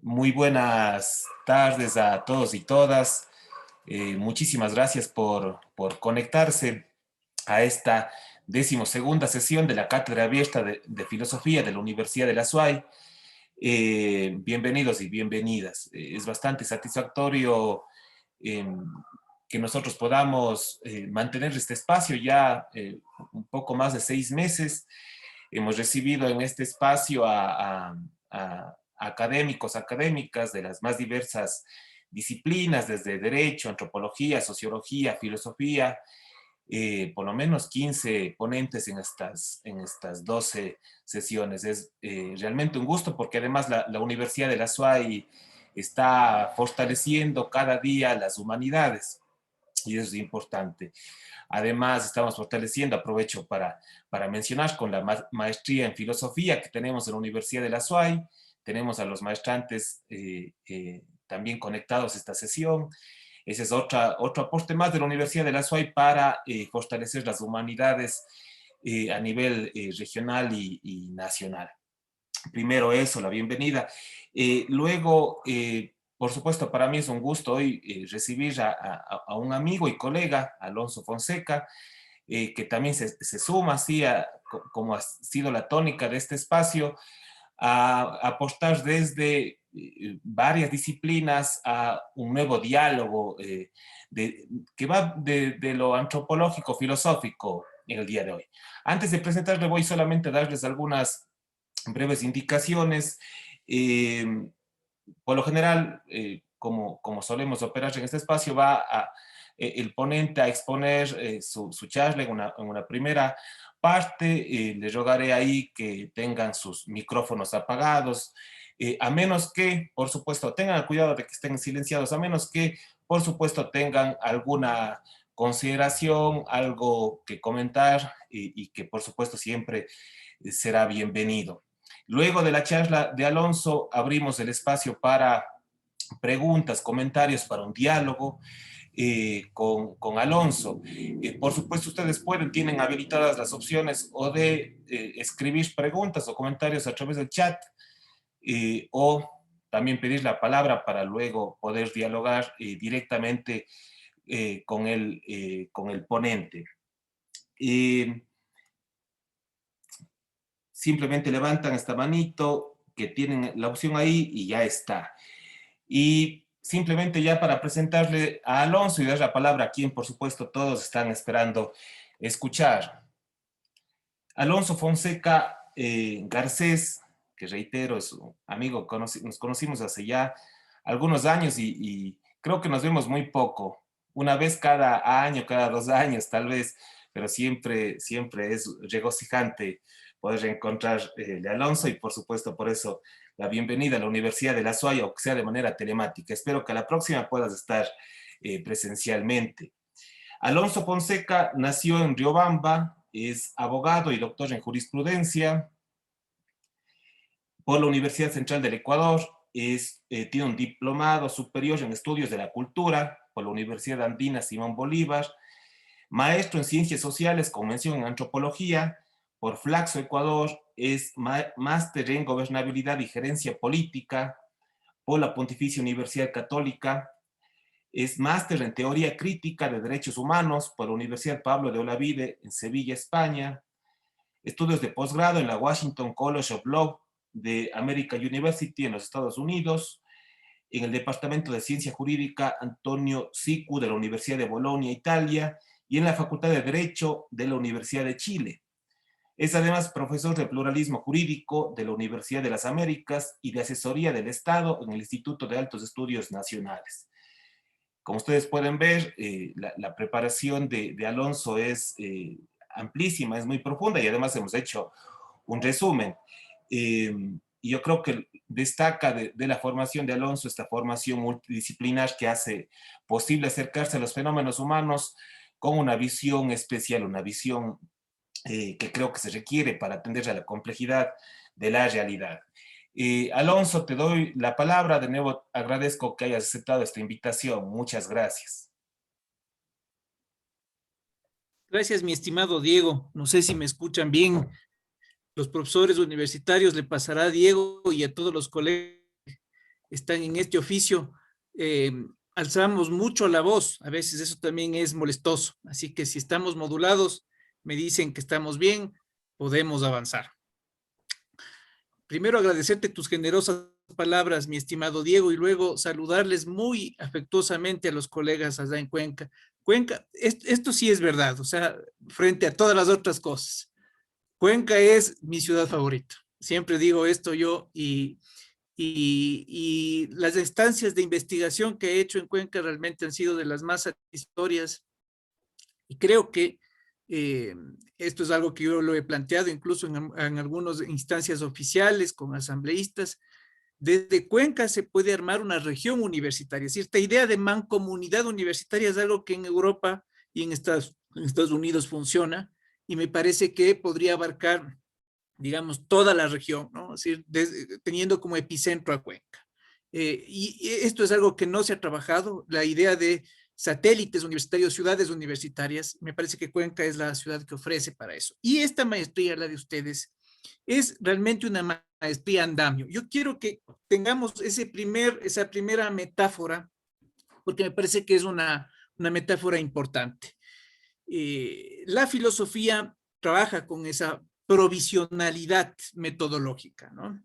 Muy buenas tardes a todos y todas. Muchísimas gracias por conectarse a esta 12ª sesión de la Cátedra Abierta de Filosofía de la Universidad de la SUAY. Bienvenidos y bienvenidas. Es bastante satisfactorio eh, que nosotros podamos mantener este espacio ya un poco más de 6 meses. Hemos recibido en este espacio a académicos, académicas de las más diversas disciplinas, desde Derecho, Antropología, Sociología, Filosofía, por lo menos 15 ponentes en estas 12 sesiones. Es realmente un gusto porque además la Universidad de la SUAY está fortaleciendo cada día las humanidades y eso es importante. Además, estamos fortaleciendo, aprovecho para mencionar, con la maestría en filosofía que tenemos en la Universidad de la SUAY, tenemos a los maestrantes también conectados a esta sesión. Ese es otro aporte más de la Universidad de la SUAY para fortalecer las humanidades a nivel regional y nacional. Primero eso, la bienvenida. Luego, por supuesto, para mí es un gusto hoy recibir a un amigo y colega, Alonso Fonseca, que también se suma, así como ha sido la tónica de este espacio, a apostar desde varias disciplinas a un nuevo diálogo que va de lo antropológico, filosófico en el día de hoy. Antes de presentarle, voy solamente a darles algunas breves indicaciones. Eh, por lo general, como solemos operar en este espacio, el ponente a exponer su charla en una primera parte. Les rogaré ahí que tengan sus micrófonos apagados, a menos que, por supuesto, tengan el cuidado de que estén silenciados, a menos que, por supuesto, tengan alguna consideración, algo que comentar y que, por supuesto, siempre será bienvenido. Luego de la charla de Alonso, abrimos el espacio para preguntas, comentarios, para un diálogo con Alonso. Por supuesto, ustedes tienen habilitadas las opciones o de escribir preguntas o comentarios a través del chat o también pedir la palabra para luego poder dialogar directamente con el ponente. Simplemente levantan esta manito que tienen la opción ahí y ya está. Y simplemente ya para presentarle a Alonso y dar la palabra a quien por supuesto todos están esperando escuchar. Alonso Fonseca Garcés, que reitero es un amigo, nos conocimos hace ya algunos años y creo que nos vemos muy poco, una vez cada año, cada 2 años tal vez, pero siempre es regocijante poder reencontrar de Alonso y por supuesto por eso la bienvenida a la Universidad de la SUAY, aunque sea de manera telemática. Espero que a la próxima puedas estar presencialmente. Alonso Fonseca nació en Riobamba, es abogado y doctor en jurisprudencia por la Universidad Central del Ecuador, tiene un diplomado superior en estudios de la cultura por la Universidad Andina Simón Bolívar, maestro en ciencias sociales con mención en antropología por Flaxo Ecuador, es máster en gobernabilidad y gerencia política por la Pontificia Universidad Católica, es máster en teoría crítica de derechos humanos por la Universidad Pablo de Olavide en Sevilla, España, estudios de posgrado en la Washington College of Law de American University en los Estados Unidos, en el Departamento de Ciencia Jurídica Antonio Sicu de la Universidad de Bolonia, Italia, y en la Facultad de Derecho de la Universidad de Chile. Es además profesor de pluralismo jurídico de la Universidad de las Américas y de asesoría del Estado en el Instituto de Altos Estudios Nacionales. Como ustedes pueden ver, la preparación de Alonso es amplísima, es muy profunda y además hemos hecho un resumen. Y yo creo que destaca de la formación de Alonso esta formación multidisciplinar que hace posible acercarse a los fenómenos humanos con una visión especial, una visión que creo que se requiere para atender a la complejidad de la realidad. Alonso, te doy la palabra. De nuevo, agradezco que hayas aceptado esta invitación. Muchas gracias. Gracias, mi estimado Diego. No sé si me escuchan bien. Los profesores universitarios le pasará a Diego y a todos los colegas. están en este oficio, alzamos mucho la voz, a veces eso también es molestoso, así que si estamos modulados, me dicen que estamos bien, podemos avanzar. Primero agradecerte tus generosas palabras, mi estimado Diego, y luego saludarles muy afectuosamente a los colegas allá en Cuenca. Cuenca, esto sí es verdad, o sea, frente a todas las otras cosas. Cuenca es mi ciudad favorita. Siempre digo esto yo y las estancias de investigación que he hecho en Cuenca realmente han sido de las más satisfactorias y creo que eh, esto es algo que yo lo he planteado incluso en algunas instancias oficiales con asambleístas. Desde Cuenca se puede armar una región universitaria. Es decir, esta idea de mancomunidad universitaria es algo que en Europa y en Estados Unidos funciona y me parece que podría abarcar, digamos, toda la región, ¿no? Es decir, teniendo como epicentro a Cuenca. Y esto es algo que no se ha trabajado, la idea de satélites universitarios, ciudades universitarias, me parece que Cuenca es la ciudad que ofrece para eso. Y esta maestría, la de ustedes, es realmente una maestría andamio. Yo quiero que tengamos esa primera metáfora, porque me parece que es una metáfora importante. La filosofía trabaja con esa provisionalidad metodológica, ¿no?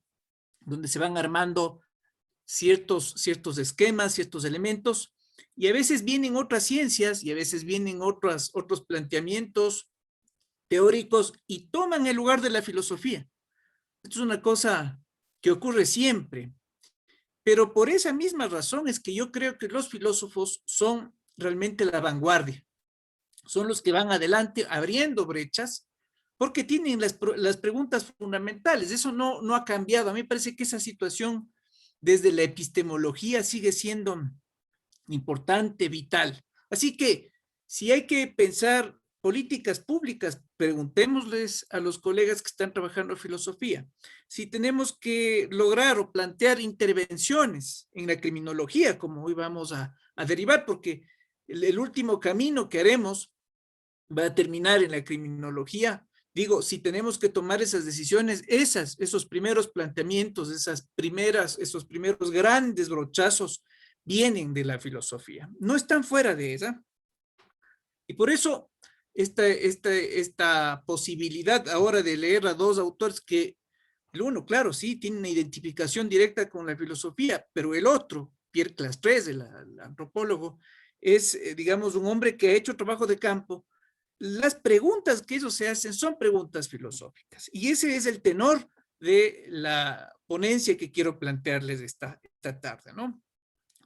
Donde se van armando ciertos esquemas, ciertos elementos, y a veces vienen otras ciencias y a veces vienen otros planteamientos teóricos y toman el lugar de la filosofía. Esto es una cosa que ocurre siempre, pero por esa misma razón es que yo creo que los filósofos son realmente la vanguardia, son los que van adelante abriendo brechas porque tienen las preguntas fundamentales. Eso no ha cambiado. A mí me parece que esa situación desde la epistemología sigue siendo importante, vital. Así que si hay que pensar políticas públicas, preguntémosles a los colegas que están trabajando en filosofía. Si tenemos que lograr o plantear intervenciones en la criminología, como hoy vamos a derivar, porque el último camino que haremos va a terminar en la criminología. Digo, si tenemos que tomar esas decisiones, esos primeros planteamientos, esos primeros grandes brochazos vienen de la filosofía, no están fuera de esa. Y por eso esta posibilidad ahora de leer a dos autores que el uno, claro, sí, tiene una identificación directa con la filosofía, pero el otro, Pierre Clastres, el antropólogo, es, digamos, un hombre que ha hecho trabajo de campo. Las preguntas que ellos se hacen son preguntas filosóficas. Y ese es el tenor de la ponencia que quiero plantearles esta tarde, ¿no?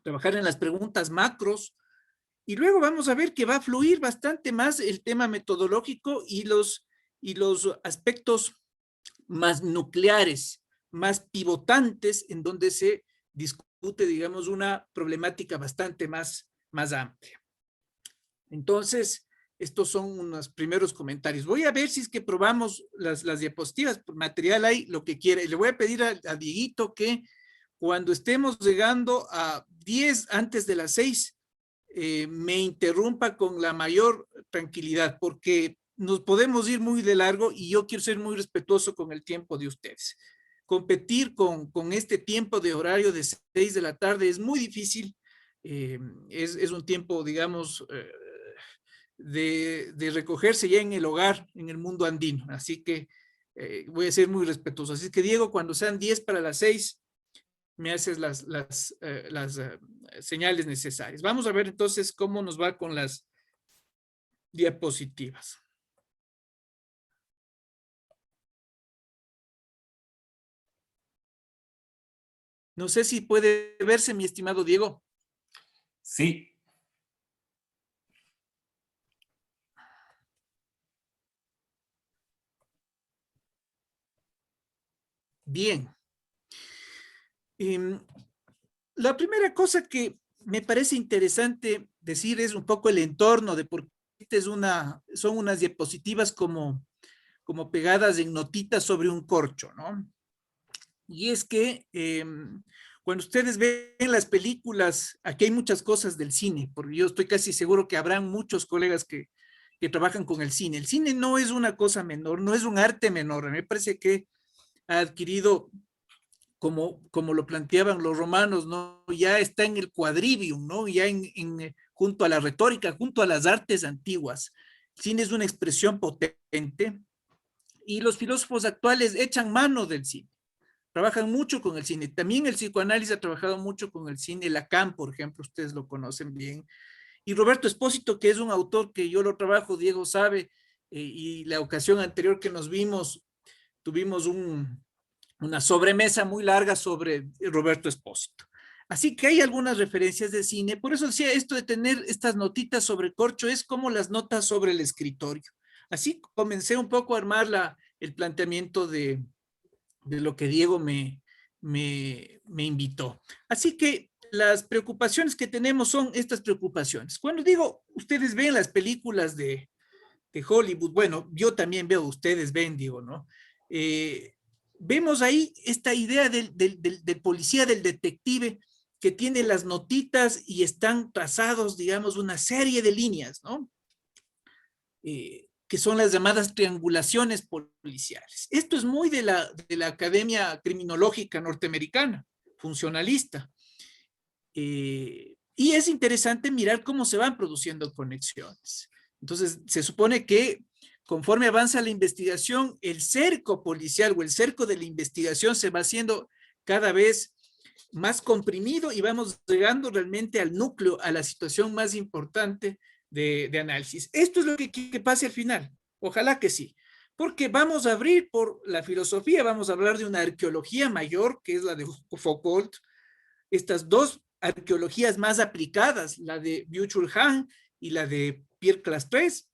Trabajar en las preguntas macros y luego vamos a ver que va a fluir bastante más el tema metodológico y los aspectos más nucleares, más pivotantes, en donde se discute, digamos, una problemática bastante más amplia. Entonces, estos son unos primeros comentarios. Voy a ver si es que probamos las diapositivas, por material hay lo que quiera. Y le voy a pedir a Dieguito que cuando estemos llegando a 10 antes de las 6, me interrumpa con la mayor tranquilidad, porque nos podemos ir muy de largo y yo quiero ser muy respetuoso con el tiempo de ustedes. Competir con este tiempo de horario de 6 de la tarde es muy difícil, es un tiempo, digamos, de recogerse ya en el hogar, en el mundo andino. Así que voy a ser muy respetuoso. Así que, Diego, cuando sean 10 para las 6, me haces las señales necesarias. Vamos a ver entonces cómo nos va con las diapositivas. No sé si puede verse, mi estimado Diego. Sí. Bien. La primera cosa que me parece interesante decir es un poco el entorno de por qué son unas diapositivas como pegadas en notitas sobre un corcho, ¿no? Y es que cuando ustedes ven las películas, aquí hay muchas cosas del cine, porque yo estoy casi seguro que habrán muchos colegas que trabajan con el cine. El cine no es una cosa menor, no es un arte menor. A mí me parece que ha adquirido como lo planteaban los romanos, ¿no? Ya está en el quadrivium, ¿no? Ya junto a la retórica, junto a las artes antiguas. El cine es una expresión potente y los filósofos actuales echan mano del cine, trabajan mucho con el cine. También el psicoanálisis ha trabajado mucho con el cine. Lacan, por ejemplo, ustedes lo conocen bien. Y Roberto Espósito, que es un autor que yo lo trabajo, Diego sabe, y la ocasión anterior que nos vimos, tuvimos una sobremesa muy larga sobre Roberto Espósito. Así que hay algunas referencias de cine. Por eso decía, esto de tener estas notitas sobre corcho es como las notas sobre el escritorio. Así comencé un poco a armar el planteamiento de lo que Diego me invitó. Así que las preocupaciones que tenemos son estas preocupaciones. Cuando digo, ustedes ven las películas de Hollywood, bueno, yo también veo, ustedes ven, digo, ¿no? Vemos ahí esta idea del policía, del detective, que tiene las notitas y están trazados, digamos, una serie de líneas, ¿no? Que son las llamadas triangulaciones policiales. Esto es muy de la Academia Criminológica norteamericana, funcionalista. Y es interesante mirar cómo se van produciendo conexiones. Entonces, se supone que conforme avanza la investigación, el cerco policial o el cerco de la investigación se va haciendo cada vez más comprimido y vamos llegando realmente al núcleo, a la situación más importante de análisis. Esto es lo que pase al final. Ojalá que sí. Porque vamos a abrir por la filosofía, vamos a hablar de una arqueología mayor, que es la de Foucault, estas dos arqueologías más aplicadas, la de Byung-Chul Han y la de Pierre Clastres,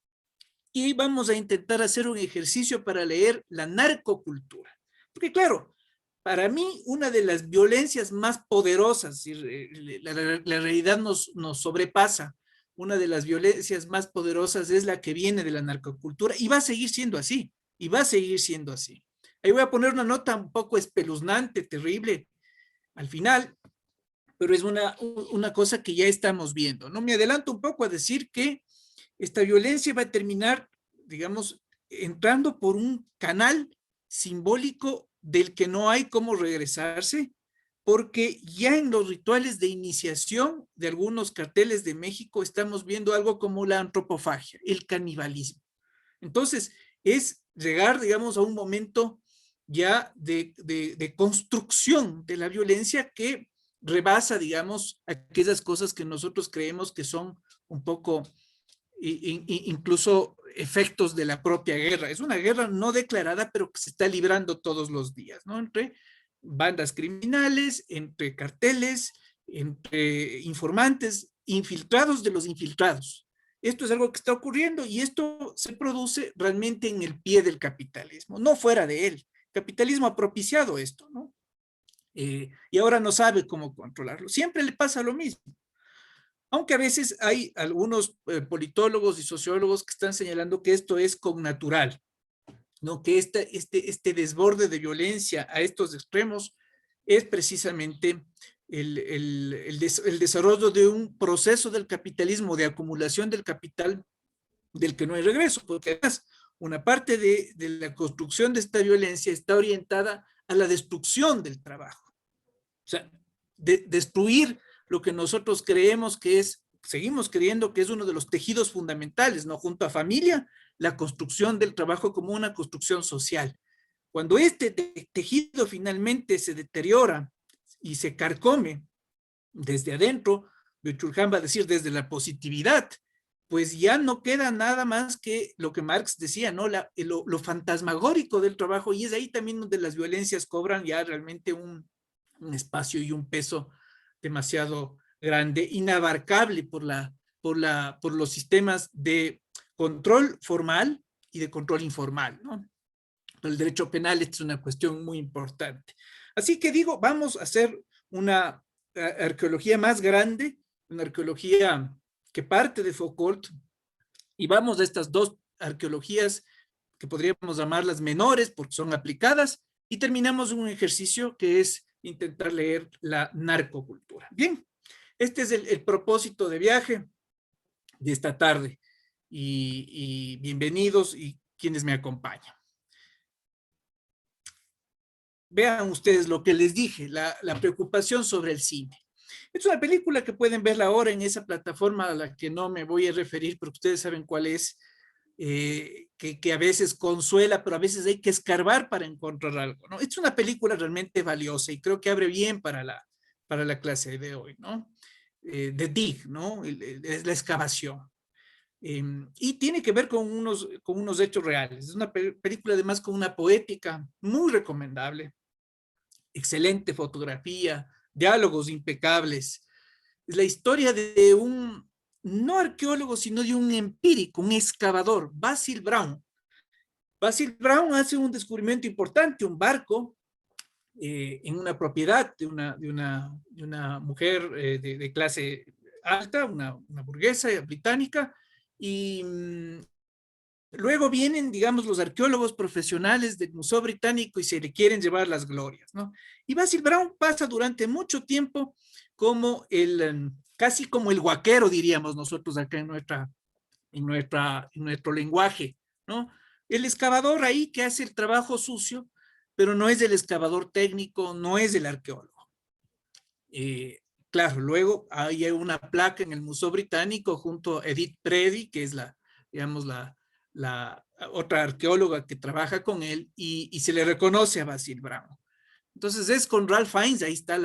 y vamos a intentar hacer un ejercicio para leer la narcocultura. Porque claro, para mí una de las violencias más poderosas, la realidad nos sobrepasa, una de las violencias más poderosas es la que viene de la narcocultura y va a seguir siendo así, y va a seguir siendo así. Ahí voy a poner una nota un poco espeluznante, terrible, al final, pero es una cosa que ya estamos viendo. No me adelanto un poco a decir que esta violencia va a terminar, digamos, entrando por un canal simbólico del que no hay cómo regresarse, porque ya en los rituales de iniciación de algunos carteles de México estamos viendo algo como la antropofagia, el canibalismo. Entonces, es llegar, digamos, a un momento ya de construcción de la violencia que rebasa, digamos, aquellas cosas que nosotros creemos que son un poco incluso efectos de la propia guerra. Es una guerra no declarada, pero que se está librando todos los días, ¿no? Entre bandas criminales, entre carteles, entre informantes, infiltrados de los infiltrados. Esto es algo que está ocurriendo y esto se produce realmente en el pie del capitalismo, no fuera de él. El capitalismo ha propiciado esto, ¿no? Y ahora no sabe cómo controlarlo. Siempre le pasa lo mismo. Aunque a veces hay algunos politólogos y sociólogos que están señalando que esto es connatural, ¿no? Que este desborde de violencia a estos extremos es precisamente el desarrollo de un proceso del capitalismo, de acumulación del capital del que no hay regreso, porque además una parte de la construcción de esta violencia está orientada a la destrucción del trabajo. O sea, destruir lo que nosotros creemos que es, seguimos creyendo que es uno de los tejidos fundamentales, ¿no? Junto a familia, la construcción del trabajo como una construcción social. Cuando este tejido finalmente se deteriora y se carcome desde adentro, Byung-Chul Han va a decir desde la positividad, pues ya no queda nada más que lo que Marx decía, ¿no? Lo fantasmagórico del trabajo, y es ahí también donde las violencias cobran ya realmente un espacio y un peso demasiado grande, inabarcable por los sistemas de control formal y de control informal, ¿no? El derecho penal es una cuestión muy importante. Así que digo, vamos a hacer una arqueología más grande, una arqueología que parte de Foucault, y vamos a estas dos arqueologías que podríamos llamarlas menores porque son aplicadas, y terminamos un ejercicio que es intentar leer la narcocultura. Bien, este es el propósito de viaje de esta tarde, y bienvenidos y quienes me acompañan. vean ustedes lo que les dije, la preocupación sobre el cine. Es una película que pueden verla ahora en esa plataforma a la que no me voy a referir, pero ustedes saben cuál es, que a veces consuela, pero a veces hay que escarbar para encontrar algo, ¿no? Es una película realmente valiosa y creo que abre bien para la clase de hoy, ¿no? The Dig, ¿no? Es la excavación. Y tiene que ver con unos hechos reales. Es una película además con una poética muy recomendable, excelente fotografía, diálogos impecables. Es la historia de un, no arqueólogo, sino de un empírico, un excavador, Basil Brown. Basil Brown hace un descubrimiento importante, un barco en una propiedad de una mujer de clase alta, una burguesa británica, y luego vienen, digamos, los arqueólogos profesionales del Museo Británico y se le quieren llevar las glorias, ¿no? Y Basil Brown pasa durante mucho tiempo como casi como el guaquero, diríamos nosotros acá en nuestro lenguaje, ¿no? El excavador ahí que hace el trabajo sucio, pero no es el excavador técnico, no es el arqueólogo. Claro, luego hay una placa en el Museo Británico junto a Edith Preddy, que es digamos, la otra arqueóloga que trabaja con él, y se le reconoce a Basil Brown. Entonces es con Ralph Fiennes, ahí está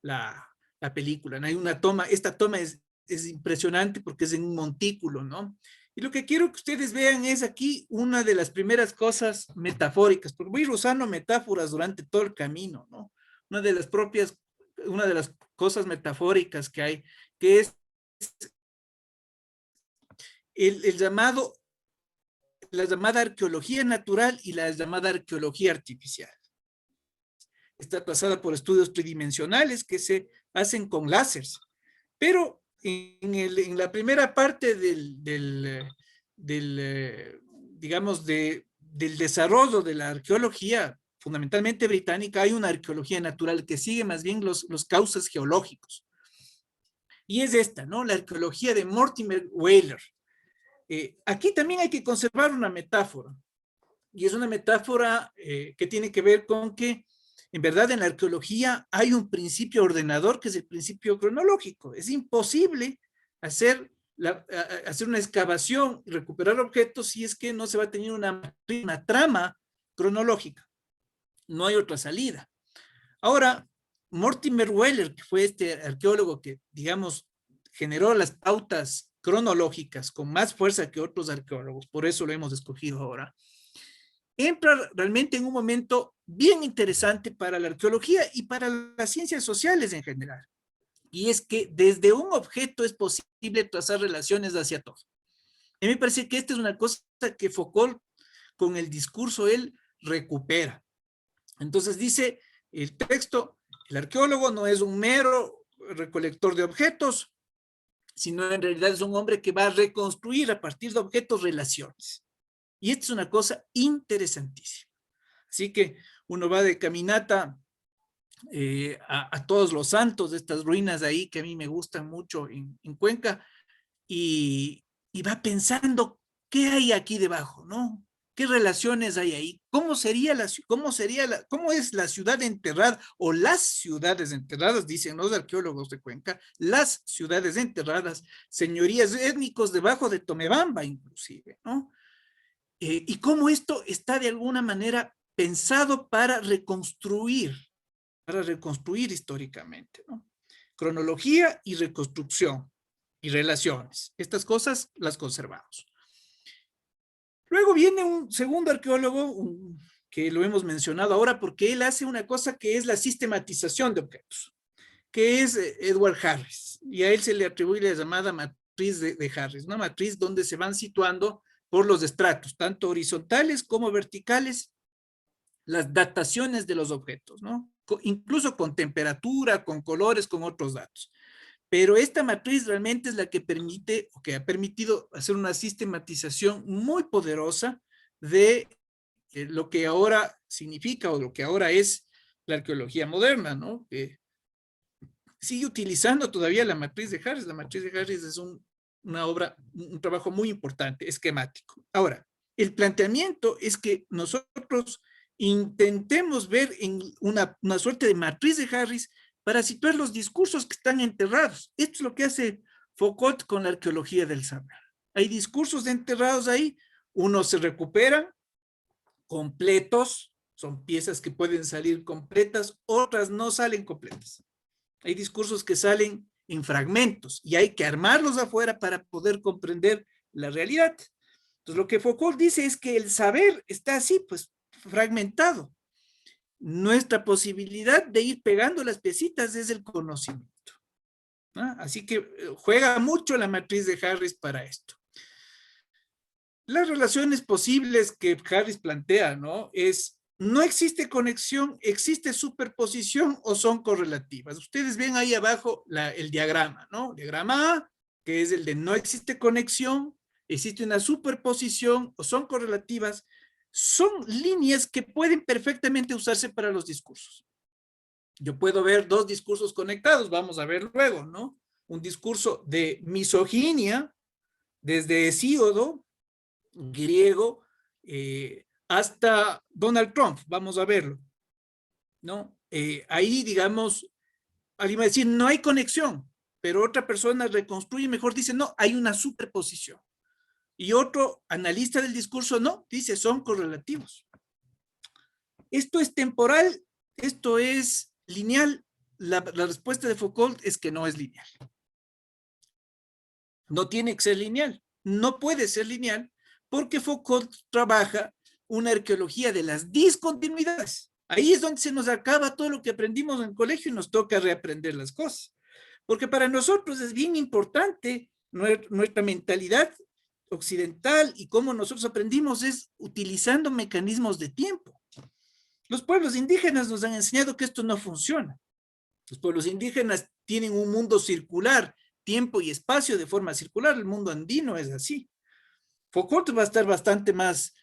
la película, ¿no? Hay una toma, esta toma es impresionante porque es en un montículo, ¿no? Y lo que quiero que ustedes vean es aquí una de las primeras cosas metafóricas, porque voy usando metáforas durante todo el camino, ¿no? Una de las cosas metafóricas que hay, que es el llamado, la llamada arqueología natural y la llamada arqueología artificial. Está trazada por estudios tridimensionales que se hacen con láseres, pero en la primera parte digamos, del desarrollo de la arqueología, fundamentalmente británica, hay una arqueología natural que sigue más bien los cauces geológicos. Y es esta, ¿no? La arqueología de Mortimer Weyler. Aquí también hay que conservar una metáfora, y es una metáfora que tiene que ver con que, en verdad, en la arqueología hay un principio ordenador que es el principio cronológico. Es imposible hacer una excavación y recuperar objetos si es que no se va a tener una trama cronológica. No hay otra salida. Ahora, Mortimer Weyler, que fue este arqueólogo que, digamos, generó las pautas cronológicas con más fuerza que otros arqueólogos, por eso lo hemos escogido ahora, entra realmente en un momento bien interesante para la arqueología y para las ciencias sociales en general. Y es que desde un objeto es posible trazar relaciones hacia todo. A mí me parece que esta es una cosa que Foucault, con el discurso, él recupera. Entonces dice el texto, el arqueólogo no es un mero recolector de objetos, sino en realidad es un hombre que va a reconstruir a partir de objetos relaciones. Y esta es una cosa interesantísima. Así que uno va de caminata a Todos los Santos, de estas ruinas de ahí que a mí me gustan mucho en Cuenca, y va pensando qué hay aquí debajo, ¿no? ¿Qué relaciones hay ahí? ¿Cómo es la ciudad enterrada o las ciudades enterradas, dicen los arqueólogos de Cuenca, las ciudades enterradas, señorías étnicos debajo de Tomebamba inclusive, ¿no? Y cómo esto está de alguna manera pensado para reconstruir históricamente, ¿no? Cronología y reconstrucción y relaciones. Estas cosas las conservamos. Luego viene un segundo arqueólogo, que lo hemos mencionado ahora, porque él hace una cosa que es la sistematización de objetos, que es Edward Harris, y a él se le atribuye la llamada matriz de Harris, una matriz donde se van situando por los estratos, tanto horizontales como verticales, las dataciones de los objetos, ¿no? Incluso con temperatura, con colores, con otros datos. Pero esta matriz realmente es la que permite, o que ha permitido hacer una sistematización muy poderosa de lo que ahora significa o lo que ahora es la arqueología moderna, ¿no? Sigue utilizando todavía la matriz de Harris. La matriz de Harris es una obra, un trabajo muy importante, esquemático. Ahora, el planteamiento es que nosotros intentemos ver en una suerte de matriz de Harris para situar los discursos que están enterrados. Esto es lo que hace Foucault con la arqueología del saber. Hay discursos enterrados ahí, unos se recuperan completos, son piezas que pueden salir completas, otras no salen completas. Hay discursos que salen en fragmentos y hay que armarlos afuera para poder comprender la realidad. Entonces, lo que Foucault dice es que el saber está así, pues, fragmentado. Nuestra posibilidad de ir pegando las piecitas es el conocimiento, ¿no? Así que juega mucho la matriz de Harris para esto. Las relaciones posibles que Harris plantea, ¿no? No existe conexión, existe superposición o son correlativas. Ustedes ven ahí abajo el diagrama, ¿no? Diagrama A, que es el de no existe conexión, existe una superposición o son correlativas. Son líneas que pueden perfectamente usarse para los discursos. Yo puedo ver dos discursos conectados, vamos a ver luego, ¿no? Un discurso de misoginia, desde Hesíodo, griego, hasta Donald Trump, vamos a verlo, ¿no? Ahí, digamos, alguien va a decir, no hay conexión, pero otra persona reconstruye, mejor dice, no, hay una superposición. Y otro analista del discurso, no, dice, son correlativos. Esto es temporal, esto es lineal. La respuesta de Foucault es que no es lineal. No tiene que ser lineal, no puede ser lineal, porque Foucault trabaja una arqueología de las discontinuidades. Ahí es donde se nos acaba todo lo que aprendimos en el colegio y nos toca reaprender las cosas. Porque para nosotros es bien importante nuestra mentalidad occidental y cómo nosotros aprendimos es utilizando mecanismos de tiempo. Los pueblos indígenas nos han enseñado que esto no funciona. Los pueblos indígenas tienen un mundo circular, tiempo y espacio de forma circular. El mundo andino es así. Foucault va a estar bastante más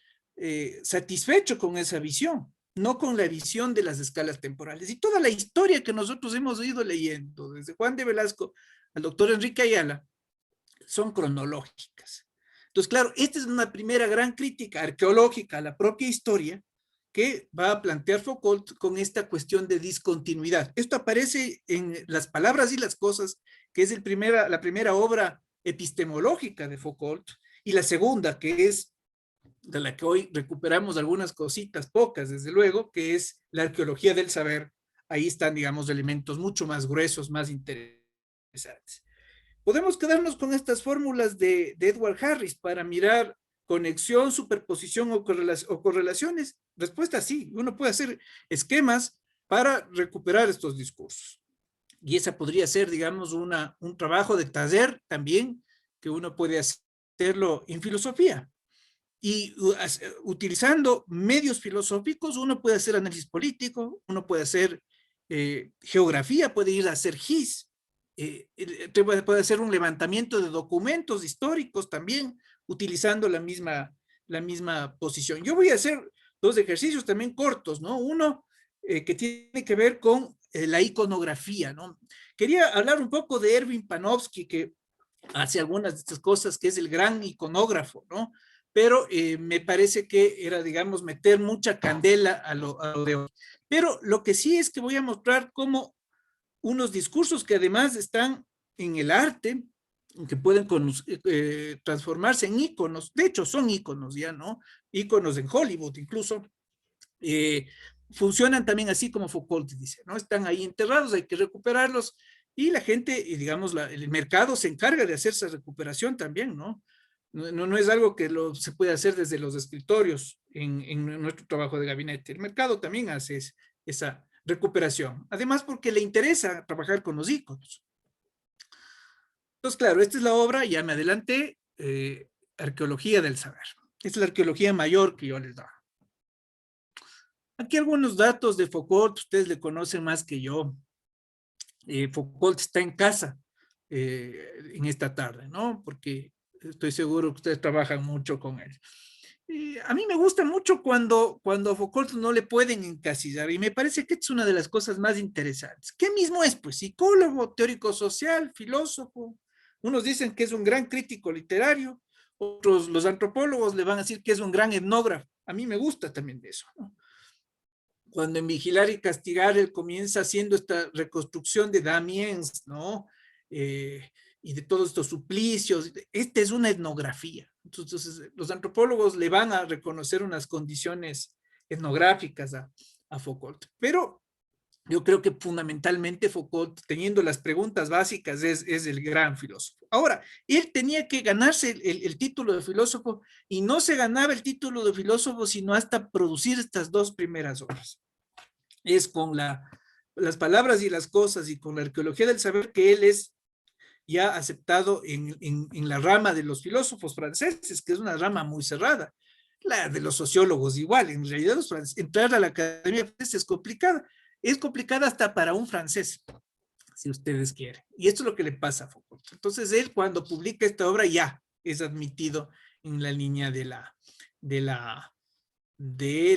satisfecho con esa visión, no con la visión de las escalas temporales. Y toda la historia que nosotros hemos ido leyendo, desde Juan de Velasco al doctor Enrique Ayala, son cronológicas. Entonces, claro, esta es una primera gran crítica arqueológica a la propia historia que va a plantear Foucault con esta cuestión de discontinuidad. Esto aparece en Las palabras y las cosas, que es la primera obra epistemológica de Foucault, y la segunda, que es de la que hoy recuperamos algunas cositas, pocas desde luego, que es la arqueología del saber. Ahí están, digamos, elementos mucho más gruesos, más interesantes. Podemos quedarnos con estas fórmulas de Edward Harris para mirar conexión, superposición o correlaciones. Respuesta sí, uno puede hacer esquemas para recuperar estos discursos. Y esa podría ser, digamos, un trabajo de taller también, que uno puede hacerlo en filosofía. Y utilizando medios filosóficos, uno puede hacer análisis político, uno puede hacer geografía, puede ir a hacer GIS, puede hacer un levantamiento de documentos históricos también, utilizando la misma posición. Yo voy a hacer dos ejercicios también cortos, ¿no? Uno que tiene que ver con la iconografía, ¿no? Quería hablar un poco de Erwin Panofsky, que hace algunas de estas cosas, que es el gran iconógrafo, ¿no? Pero me parece que era, digamos, meter mucha candela a lo de hoy. Pero lo que sí es que voy a mostrar cómo unos discursos que además están en el arte, que pueden transformarse en íconos, de hecho son íconos ya, ¿no? Íconos en Hollywood incluso, funcionan también así como Foucault dice, ¿no? Están ahí enterrados, hay que recuperarlos, y la gente, digamos, el mercado se encarga de hacer esa recuperación también, ¿no? No es algo que se puede hacer desde los escritorios en nuestro trabajo de gabinete. El mercado también hace esa recuperación. Además, porque le interesa trabajar con los íconos. Entonces, claro, esta es la obra, ya me adelanté, Arqueología del Saber. Esta es la arqueología mayor que yo les daba. Aquí algunos datos de Foucault, ustedes le conocen más que yo. Foucault está en casa en esta tarde, ¿no? Porque estoy seguro que ustedes trabajan mucho con él. A mí me gusta mucho cuando a Foucault no le pueden encasillar, y me parece que es una de las cosas más interesantes. ¿Qué mismo es? Pues psicólogo, teórico social, filósofo. Unos dicen que es un gran crítico literario, otros, los antropólogos, le van a decir que es un gran etnógrafo. A mí me gusta también de eso, ¿no? cuando en Vigilar y Castigar él comienza haciendo esta reconstrucción de Damiens, ¿no? Y de todos estos suplicios. Esta es una etnografía. Entonces, los antropólogos le van a reconocer unas condiciones etnográficas a Foucault. Pero yo creo que fundamentalmente Foucault, teniendo las preguntas básicas, es el gran filósofo. Ahora, él tenía que ganarse el título de filósofo y no se ganaba el título de filósofo sino hasta producir estas dos primeras obras. Es con las palabras y las cosas y con la arqueología del saber que él es ya aceptado en la rama de los filósofos franceses, que es una rama muy cerrada. La de los sociólogos igual, en realidad entrar a la academia francesa es complicada hasta para un francés, si ustedes quieren. Y esto es lo que le pasa a Foucault. Entonces él cuando publica esta obra ya es admitido en la línea de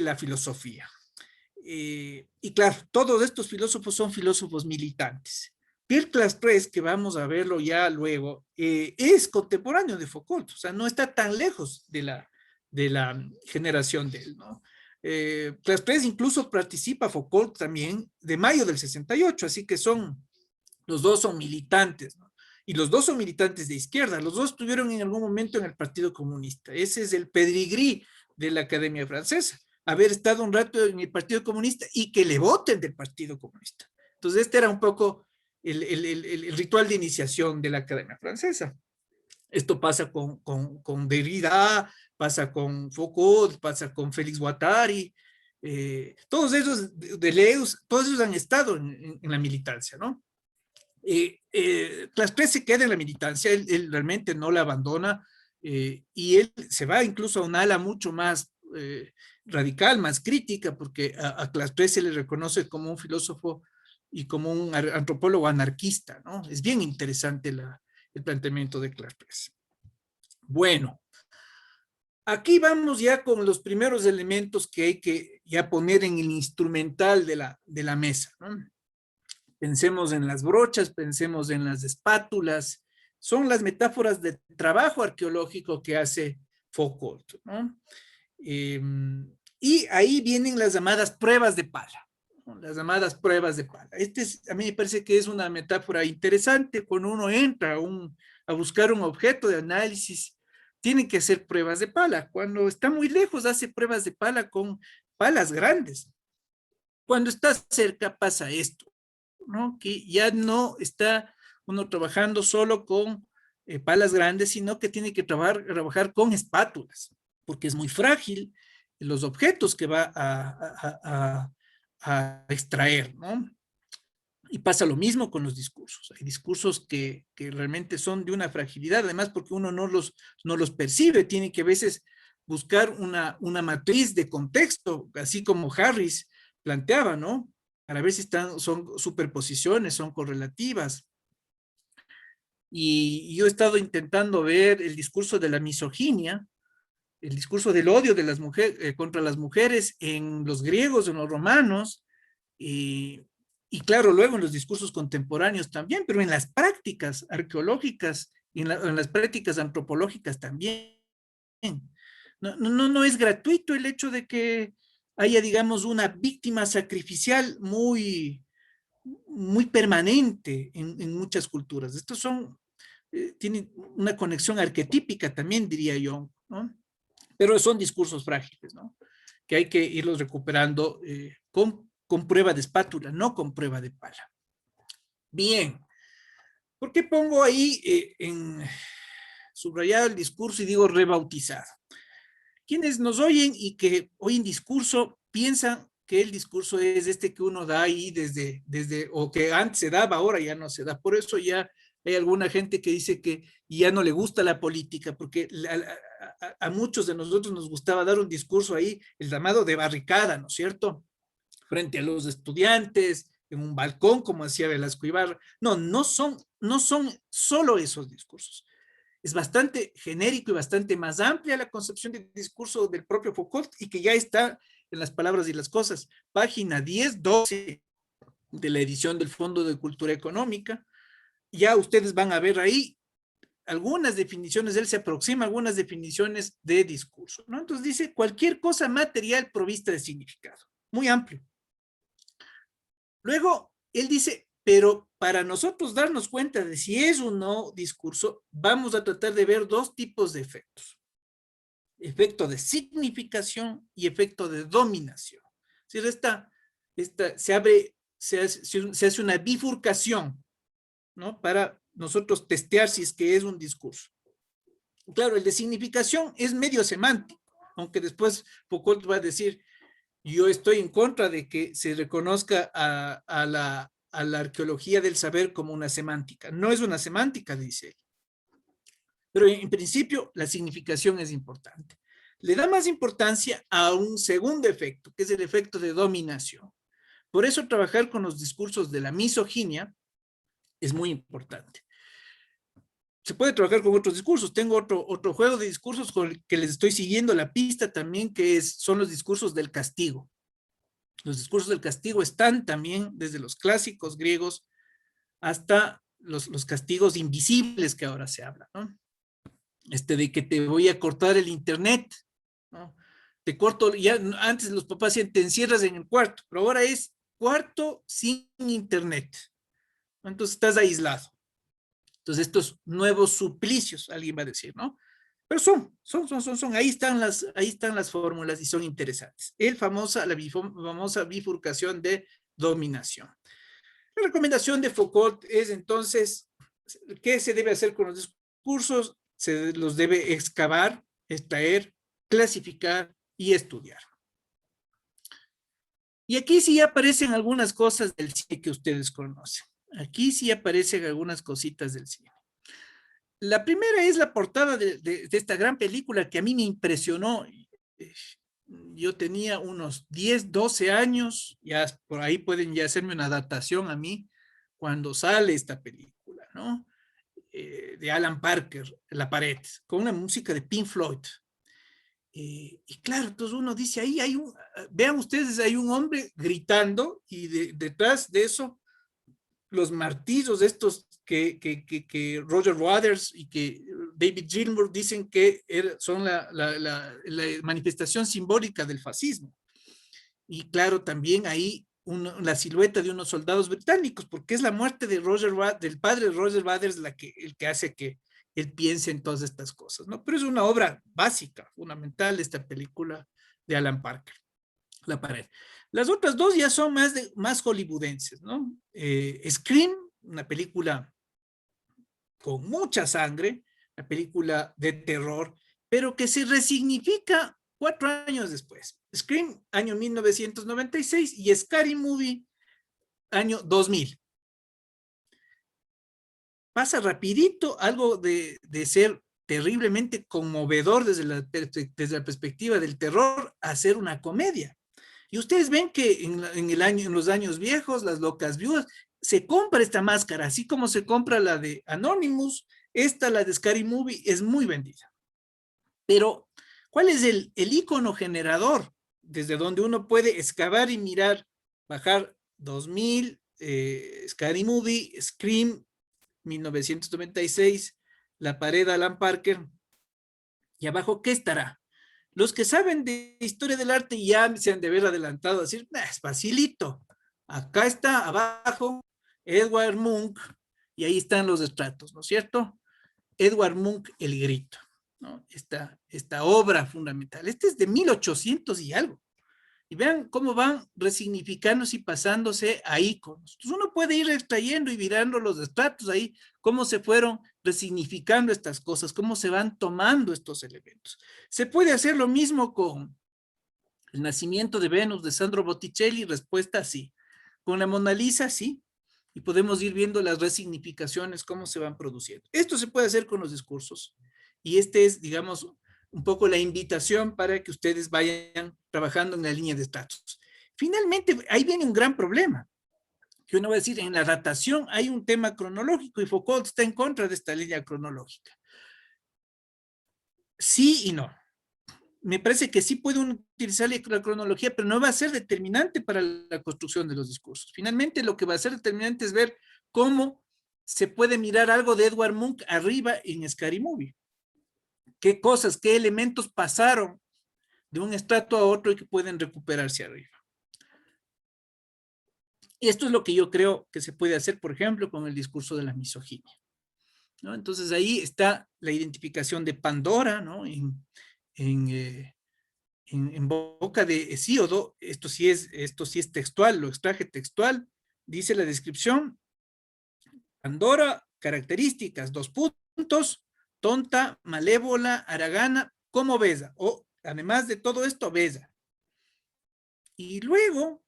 la filosofía. Y claro, todos estos filósofos son filósofos militantes. Pierre Clapeyron, que vamos a verlo ya luego, es contemporáneo de Foucault, o sea, no está tan lejos de la generación de él, ¿no? Clapeyron incluso participa Foucault también de mayo del 68, así que los dos son militantes, ¿no? Y los dos son militantes de izquierda, los dos estuvieron en algún momento en el Partido Comunista. Ese es el pedigrí de la Academia Francesa, haber estado un rato en el Partido Comunista y que le voten del Partido Comunista. Entonces este era un poco el ritual de iniciación de la Academia Francesa. Esto pasa con Derrida, pasa con Foucault, pasa con Félix Guattari, todos esos Deleuze, todos ellos han estado en la militancia, ¿no? Clapeyron se queda en la militancia, él realmente no la abandona, y él se va incluso a un ala mucho más radical, más crítica, porque a Clapeyron se le reconoce como un filósofo y como un antropólogo anarquista, ¿no? Es bien interesante el planteamiento de Clapeyron. Bueno, aquí vamos ya con los primeros elementos que hay que ya poner en el instrumental de la mesa, ¿no? Pensemos en las brochas, pensemos en las espátulas, son las metáforas de trabajo arqueológico que hace Foucault, ¿no? Y ahí vienen las llamadas pruebas de pala, ¿no? Las llamadas pruebas de pala. A mí me parece que es una metáfora interesante. Cuando uno entra a buscar un objeto de análisis, tiene que hacer pruebas de pala. Cuando está muy lejos, hace pruebas de pala con palas grandes. Cuando está cerca, pasa esto, ¿no? Que ya no está uno trabajando solo con palas grandes, sino que tiene que trabajar con espátulas, porque es muy frágil los objetos que va a extraer, ¿no? Y pasa lo mismo con los discursos. Hay discursos que realmente son de una fragilidad, además porque uno no los percibe, tiene que a veces buscar una matriz de contexto, así como Harris planteaba, ¿no? Para ver si son superposiciones, son correlativas. Y yo he estado intentando ver el discurso de la misoginia, el discurso del odio de las mujeres, contra las mujeres en los griegos, en los romanos, y claro, luego en los discursos contemporáneos también, pero en las prácticas arqueológicas y en las prácticas antropológicas también. No es gratuito el hecho de que haya, digamos, una víctima sacrificial muy permanente en muchas culturas. Estos tienen una conexión arquetípica también, diría yo, ¿no? Pero son discursos frágiles, ¿no? Que hay que irlos recuperando con prueba de espátula, no con prueba de pala. Bien, ¿por qué pongo ahí subrayado el discurso y digo rebautizado? Quienes nos oyen y que oyen discurso piensan que el discurso es este que uno da ahí o que antes se daba, ahora ya no se da. Por eso ya hay alguna gente que dice que ya no le gusta la política, porque a muchos de nosotros nos gustaba dar un discurso ahí, el llamado de barricada, ¿no es cierto? Frente a los estudiantes, en un balcón, como hacía Velasco Ibarra. No son solo esos discursos. Es bastante genérico y bastante más amplia la concepción del discurso del propio Foucault y que ya está en las palabras y las cosas. Página 10, 12 de la edición del Fondo de Cultura Económica. Ya ustedes van a ver ahí algunas definiciones, él se aproxima a algunas definiciones de discurso, ¿no? Entonces dice cualquier cosa material provista de significado. Muy amplio. Luego, él dice, pero para nosotros darnos cuenta de si es o no discurso, vamos a tratar de ver dos tipos de efectos. Efecto de significación y efecto de dominación. Es decir, se hace una bifurcación, ¿no? Para nosotros testear si es que es un discurso. Claro, el de significación es medio semántico, aunque después Foucault va a decir, yo estoy en contra de que se reconozca a la arqueología del saber como una semántica. No es una semántica, dice él. Pero en principio la significación es importante. Le da más importancia a un segundo efecto, que es el efecto de dominación. Por eso trabajar con los discursos de la misoginia es muy importante. Se puede trabajar con otros discursos. Tengo otro juego de discursos con el que les estoy siguiendo la pista también, son los discursos del castigo. Los discursos del castigo están también desde los clásicos griegos hasta los castigos invisibles que ahora se habla, ¿no? De que te voy a cortar el internet, ¿no? Te corto, ya antes los papás decían, te encierras en el cuarto, pero ahora es cuarto sin internet, ¿no? Entonces estás aislado. Entonces estos nuevos suplicios, alguien va a decir, ¿no? Pero ahí están las fórmulas y son interesantes. La famosa bifurcación de dominación. La recomendación de Foucault es entonces, ¿qué se debe hacer con los discursos? Se los debe excavar, extraer, clasificar y estudiar. Y aquí sí aparecen algunas cosas del cine que ustedes conocen. Aquí sí aparecen algunas cositas del cine. La primera es la portada de esta gran película que a mí me impresionó. Yo tenía unos 10, 12 años, ya por ahí pueden ya hacerme una adaptación a mí cuando sale esta película, ¿no? De Alan Parker, La pared, con una música de Pink Floyd. Y claro, entonces uno dice, ahí vean ustedes, hay un hombre gritando y detrás de eso los martillos estos que Roger Waters y que David Gilmour dicen que son la manifestación simbólica del fascismo. Y claro, también ahí la silueta de unos soldados británicos, porque es la muerte de del padre de Roger Waters el que hace que él piense en todas estas cosas, ¿no? Pero es una obra básica, fundamental, esta película de Alan Parker, La pared. Las otras dos ya son más hollywoodenses, ¿no? Scream, una película con mucha sangre, una película de terror, pero que se resignifica 4 años después. Scream, año 1996, y Scary Movie, año 2000. Pasa rapidito algo de ser terriblemente conmovedor desde la perspectiva del terror a ser una comedia. Y ustedes ven que en los años viejos, las locas viudas, se compra esta máscara, así como se compra la de Anonymous, la de Scary Movie, es muy vendida. Pero, ¿cuál es el icono generador? Desde donde uno puede excavar y mirar, bajar 2000, Scary Movie, Scream, 1996, La pared, Alan Parker, y abajo, ¿qué estará? Los que saben de historia del arte ya se han de haber adelantado a decir, es facilito. Acá está abajo Edward Munch y ahí están los estratos, ¿no es cierto? Edward Munch, El grito, ¿no? Esta obra fundamental. Este es de 1800 y algo. Y vean cómo van resignificándose y pasándose a íconos. Entonces uno puede ir extrayendo y mirando los estratos ahí, cómo se fueron resignificando estas cosas, cómo se van tomando estos elementos. Se puede hacer lo mismo con el nacimiento de Venus de Sandro Botticelli, respuesta sí. Con la Mona Lisa, sí. Y podemos ir viendo las resignificaciones, cómo se van produciendo. Esto se puede hacer con los discursos. Y este es, digamos, un poco la invitación para que ustedes vayan trabajando en la línea de estratos. Finalmente, ahí viene un gran problema, que uno va a decir, en la datación hay un tema cronológico y Foucault está en contra de esta línea cronológica. Sí y no. Me parece que sí puede utilizar la cronología, pero no va a ser determinante para la construcción de los discursos. Finalmente, lo que va a ser determinante es ver cómo se puede mirar algo de Edward Munch arriba en Scary Movie. Qué cosas, qué elementos pasaron de un estrato a otro y que pueden recuperarse arriba. Esto es lo que yo creo que se puede hacer, por ejemplo, con el discurso de la misoginia, ¿no? Entonces ahí está la identificación de Pandora, ¿no? En, eh, en boca de Hesíodo, esto sí es textual, lo extraje textual, dice la descripción: Pandora, características, dos puntos, tonta, malévola, haragana, como besa, o además de todo esto, besa. Y luego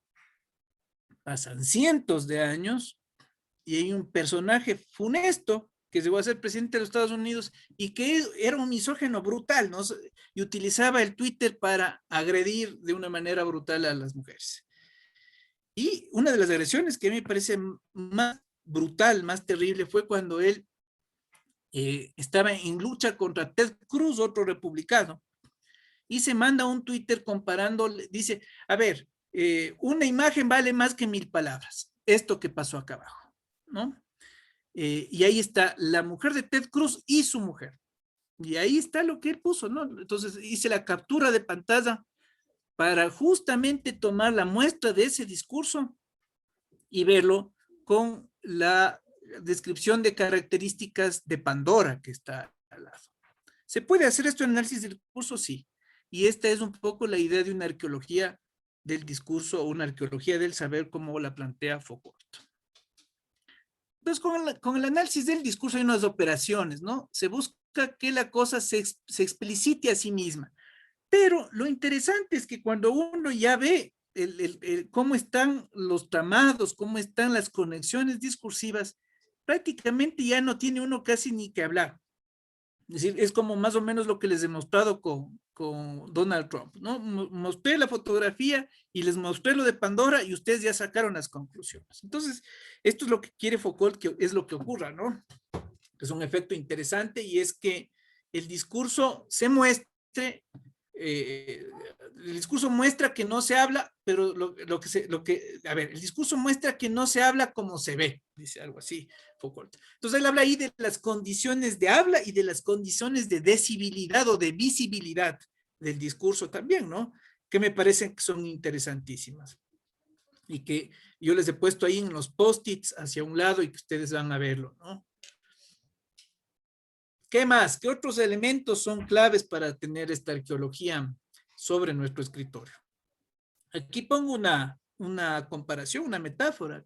pasan cientos de años y hay un personaje funesto que llegó a ser presidente de los Estados Unidos y que era un misógino brutal, ¿no? Y utilizaba el Twitter para agredir de una manera brutal a las mujeres. Y una de las agresiones que a mí me parece más brutal, más terrible, fue cuando él estaba en lucha contra Ted Cruz, otro republicano, y se manda un Twitter comparando, dice, a ver, una imagen vale más que 1000 palabras, esto que pasó acá abajo, ¿no? Y ahí está la mujer de Ted Cruz y su mujer, y ahí está lo que él puso, ¿no? Entonces hice la captura de pantalla para justamente tomar la muestra de ese discurso y verlo con la descripción de características de Pandora que está al lado. ¿Se puede hacer esto en análisis del discurso? Sí. Y esta es un poco la idea de una arqueología del discurso o una arqueología del saber como la plantea Foucault. Entonces, con el análisis del discurso hay unas operaciones, ¿no? Se busca que la cosa se explicite a sí misma. Pero lo interesante es que cuando uno ya ve cómo están los tramados, cómo están las conexiones discursivas, prácticamente ya no tiene uno casi ni que hablar. Es decir, es como más o menos lo que les he mostrado con Donald Trump, ¿no? Mostré la fotografía y les mostré lo de Pandora y ustedes ya sacaron las conclusiones. Entonces, esto es lo que quiere Foucault, que es lo que ocurra, ¿no? Es un efecto interesante y es que el discurso se muestre, el discurso muestra que no se habla, pero a ver, el discurso muestra que no se habla como se ve, dice algo así Foucault. Entonces él habla ahí de las condiciones de habla y de las condiciones de decibilidad o de visibilidad del discurso también, ¿no? Que me parecen que son interesantísimas y que yo les he puesto ahí en los post-its hacia un lado y que ustedes van a verlo, ¿no? ¿Qué más? ¿Qué otros elementos son claves para tener esta arqueología sobre nuestro escritorio? Aquí pongo una comparación, una metáfora,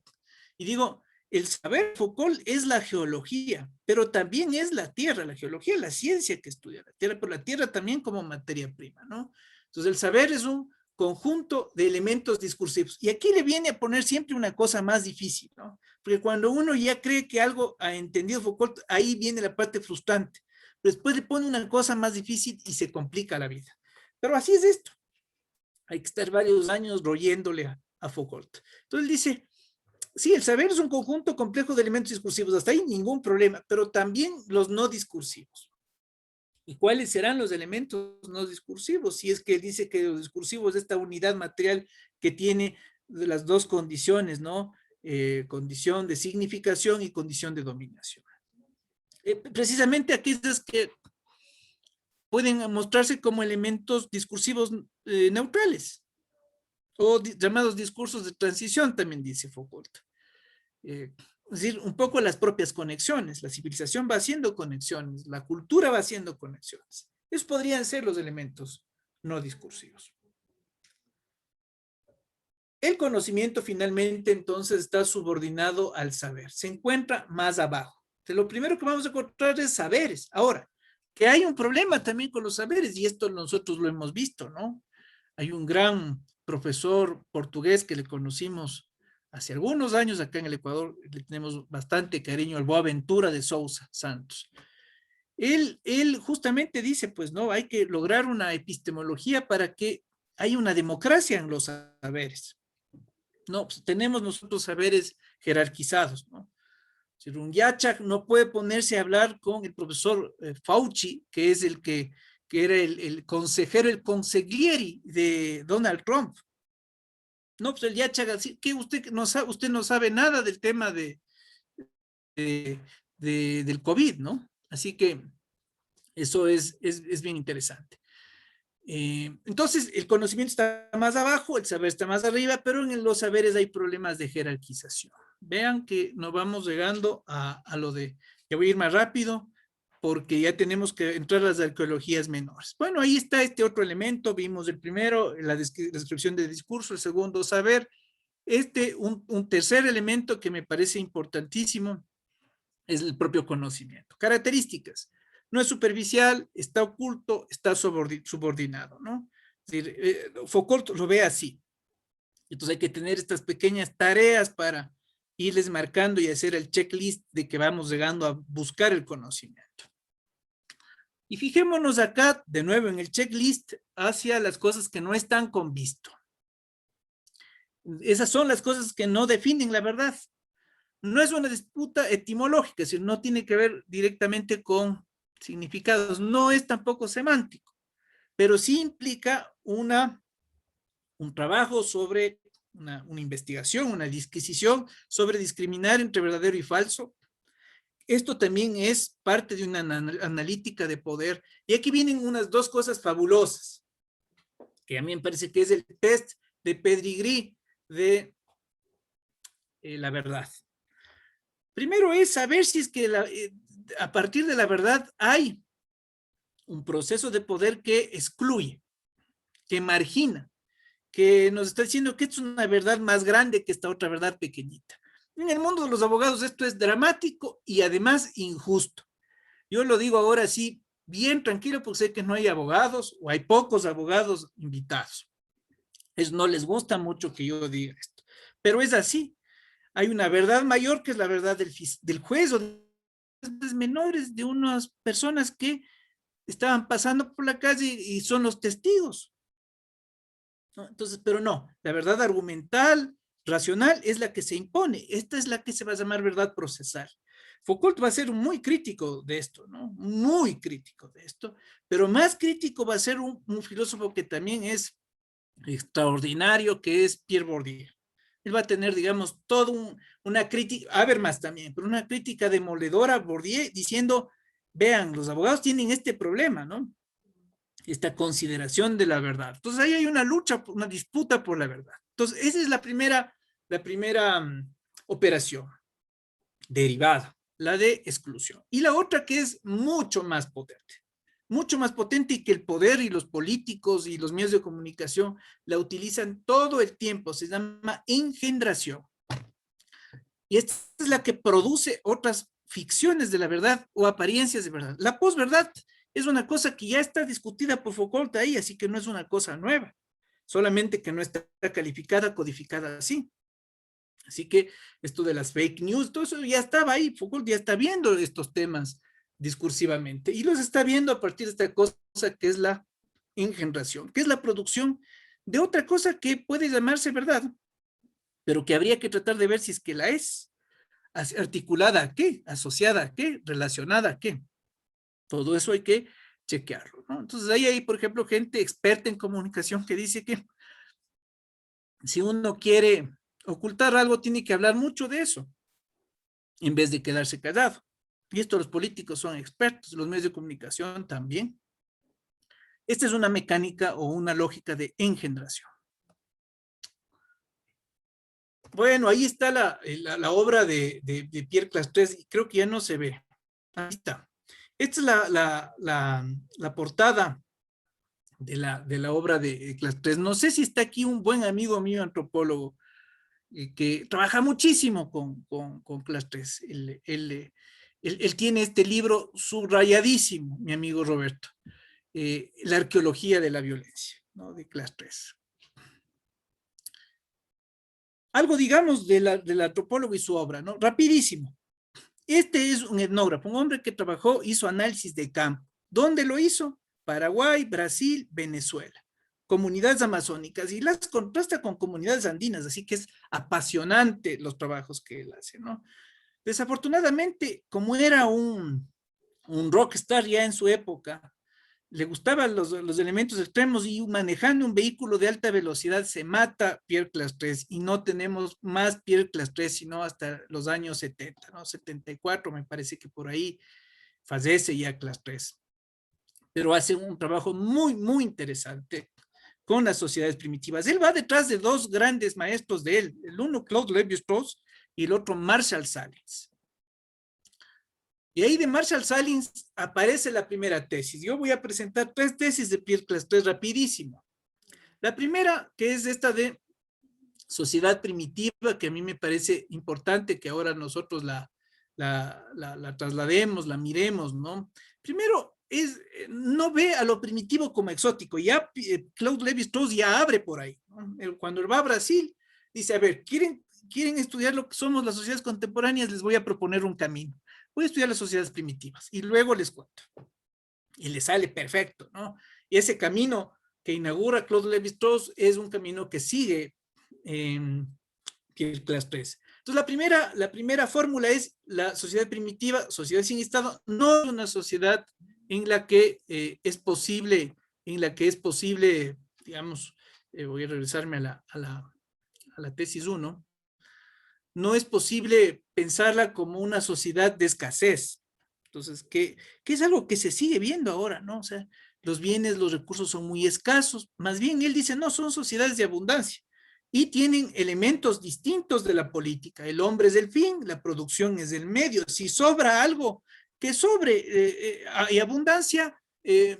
y digo, el saber Foucault es la geología, pero también es la tierra. La geología es la ciencia que estudia la tierra, pero la tierra también como materia prima, ¿no? Entonces el saber es un conjunto de elementos discursivos. Y aquí le viene a poner siempre una cosa más difícil, ¿no? Porque cuando uno ya cree que algo ha entendido Foucault, ahí viene la parte frustrante. Pero después le pone una cosa más difícil y se complica la vida. Pero así es esto. Hay que estar varios años royéndole a Foucault. Entonces él dice, sí, el saber es un conjunto complejo de elementos discursivos, hasta ahí ningún problema, pero también los no discursivos. ¿Y cuáles serán los elementos no discursivos? Si es que dice que los discursivos es esta unidad material que tiene de las dos condiciones, ¿no? Condición de significación y condición de dominación. Precisamente aquellas que pueden mostrarse como elementos discursivos neutrales o llamados discursos de transición, también dice Foucault. Es decir, un poco las propias conexiones. La civilización va haciendo conexiones, la cultura va haciendo conexiones. Esos podrían ser los elementos no discursivos. El conocimiento finalmente entonces está subordinado al saber, se encuentra más abajo. Entonces, lo primero que vamos a encontrar es saberes. Ahora, que hay un problema también con los saberes, y esto nosotros lo hemos visto, ¿no? Hay un gran profesor portugués que le conocimos hace algunos años acá en el Ecuador, le tenemos bastante cariño, el Boaventura de Sousa Santos. Él justamente dice, pues no, hay que lograr una epistemología para que haya una democracia en los saberes. No, pues tenemos nosotros saberes jerarquizados, ¿no? Si un Yachak no puede ponerse a hablar con el profesor Fauci, que es que era el consejero, el consiglieri de Donald Trump. No, pues el Yachak, que usted no sabe nada del tema del COVID, ¿no? Así que eso es bien interesante. Entonces, el conocimiento está más abajo, el saber está más arriba, pero en los saberes hay problemas de jerarquización. Vean que nos vamos llegando a lo de, ya voy a ir más rápido, porque ya tenemos que entrar a las arqueologías menores. Bueno, ahí está este otro elemento, vimos el primero, la descripción del discurso, el segundo, saber. Un tercer elemento que me parece importantísimo es el propio conocimiento. Características. No es superficial, está oculto, está subordinado, ¿no? Es decir, Foucault lo ve así. Entonces hay que tener estas pequeñas tareas para irles marcando y hacer el checklist de que vamos llegando a buscar el conocimiento. Y fijémonos acá, de nuevo, en el checklist hacia las cosas que no están con visto. Esas son las cosas que no definen la verdad. No es una disputa etimológica, es decir, no tiene que ver directamente con significados, no es tampoco semántico, pero sí implica un trabajo sobre una investigación, una disquisición sobre discriminar entre verdadero y falso. Esto también es parte de una analítica de poder. Y aquí vienen unas dos cosas fabulosas, que a mí me parece que es el test de Pedigrí de la verdad. Primero es saber si es que a partir de la verdad hay un proceso de poder que excluye, que margina, que nos está diciendo que esto es una verdad más grande que esta otra verdad pequeñita. En el mundo de los abogados esto es dramático y además injusto. Yo lo digo ahora sí, bien tranquilo, porque sé que no hay abogados o hay pocos abogados invitados. No les gusta mucho que yo diga esto, pero es así. Hay una verdad mayor que es la verdad del juez o de menores, de unas personas que estaban pasando por la calle y son los testigos, ¿no? Entonces, pero no, la verdad argumental, racional, es la que se impone. Esta es la que se va a llamar verdad procesal. Foucault va a ser muy crítico de esto, ¿no? Muy crítico de esto, pero más crítico va a ser un filósofo que también es extraordinario, que es Pierre Bourdieu. Él va a tener, digamos, una crítica, Habermas también, pero una crítica demoledora a Bourdieu diciendo, vean, los abogados tienen este problema, ¿no? Esta consideración de la verdad. Entonces ahí hay una lucha, una disputa por la verdad. Entonces esa es la primera operación derivada, la de exclusión. Y la otra que es mucho más potente y que el poder y los políticos y los medios de comunicación la utilizan todo el tiempo, se llama engendración. Y esta es la que produce otras ficciones de la verdad o apariencias de verdad. La posverdad es una cosa que ya está discutida por Foucault ahí, así que no es una cosa nueva, solamente que no está calificada, codificada así. Así que esto de las fake news, todo eso ya estaba ahí, Foucault ya está viendo estos temas discursivamente y los está viendo a partir de esta cosa que es la engendración, que es la producción de otra cosa que puede llamarse verdad, pero que habría que tratar de ver si es que la es. ¿Articulada a qué? ¿Asociada a qué? ¿Relacionada a qué? Todo eso hay que chequearlo, ¿no? Entonces ahí hay, por ejemplo, gente experta en comunicación que dice que si uno quiere ocultar algo, tiene que hablar mucho de eso, en vez de quedarse callado. Y esto los políticos son expertos, los medios de comunicación también. Esta es una mecánica o una lógica de engendración. Bueno, ahí está la obra de Pierre Clastres, y creo que ya no se ve. Ahí está. Esta es la portada de la obra de Clastres. No sé si está aquí un buen amigo mío, antropólogo, que trabaja muchísimo con Clastres. Él tiene este libro subrayadísimo, mi amigo Roberto, La arqueología de la violencia, ¿no? De Clastres. Algo, digamos, del antropólogo y su obra, ¿no? Rapidísimo. Este es un etnógrafo, un hombre que trabajó, hizo análisis de campo. ¿Dónde lo hizo? Paraguay, Brasil, Venezuela. Comunidades amazónicas y las contrasta con comunidades andinas, así que es apasionante los trabajos que él hace, ¿no? Desafortunadamente, como era un rockstar ya en su época, le gustaban los elementos extremos y manejando un vehículo de alta velocidad se mata Pierre Clastres y no tenemos más Pierre Clastres sino hasta los años 70, ¿no? 74 me parece que por ahí fallece ya Clastres. pero hace un trabajo muy, muy interesante con las sociedades primitivas. Él va detrás de dos grandes maestros de él, el uno Claude Lévi-Strauss y el otro Marshall Salins. Y ahí de Marshall Salins aparece la primera tesis. Yo voy a presentar tres tesis de Pierre Clastres rapidísimo. La primera, que es esta de sociedad primitiva, que a mí me parece importante que ahora nosotros la traslademos, la miremos, ¿no? Primero, no ve a lo primitivo como exótico. Ya Claude Lévi-Strauss ya abre por ahí, ¿no? Cuando él va a Brasil, dice, a ver, ¿quieren estudiar lo que somos las sociedades contemporáneas? Les voy a proponer un camino. Voy a estudiar las sociedades primitivas y luego les cuento. Y le sale perfecto, ¿no? Y ese camino que inaugura Claude Lévi-Strauss es un camino que sigue Pierre Clastres. Entonces, la primera fórmula es la sociedad primitiva, sociedad sin Estado, no es una sociedad en la que es posible, digamos, voy a regresarme a la tesis 1, no es posible pensarla como una sociedad de escasez. Entonces, que es algo que se sigue viendo ahora, ¿no? O sea, los bienes, los recursos son muy escasos. Más bien, él dice, no, son sociedades de abundancia y tienen elementos distintos de la política. El hombre es el fin, la producción es el medio. Si sobra algo, que sobre y abundancia,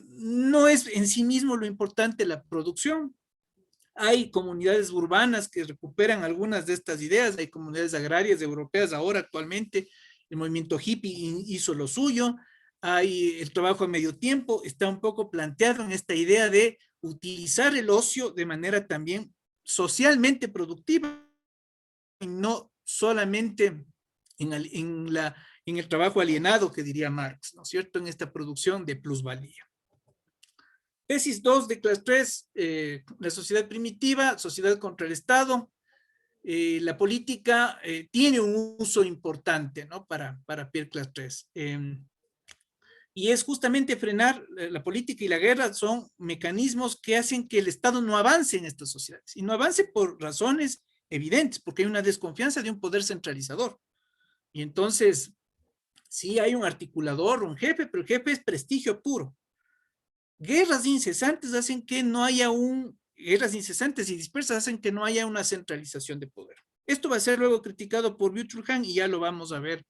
no es en sí mismo lo importante la producción. Hay comunidades urbanas que recuperan algunas de estas ideas, hay comunidades agrarias europeas ahora actualmente, el movimiento hippie hizo lo suyo, hay el trabajo a medio tiempo, está un poco planteado en esta idea de utilizar el ocio de manera también socialmente productiva y no solamente en el trabajo alienado que diría Marx, ¿no es cierto?, en esta producción de plusvalía. Tesis 2 de Clastres, la sociedad primitiva, sociedad contra el Estado. La política tiene un uso importante, ¿no?, para Pierre Clastres. Y es justamente frenar la política y la guerra son mecanismos que hacen que el Estado no avance en estas sociedades. Y no avance por razones evidentes, porque hay una desconfianza de un poder centralizador. Y entonces, sí hay un articulador, un jefe, pero el jefe es prestigio puro. Guerras incesantes hacen que no haya guerras incesantes y dispersas hacen que no haya una centralización de poder. Esto va a ser luego criticado por Byung-Chul Han y ya lo vamos a ver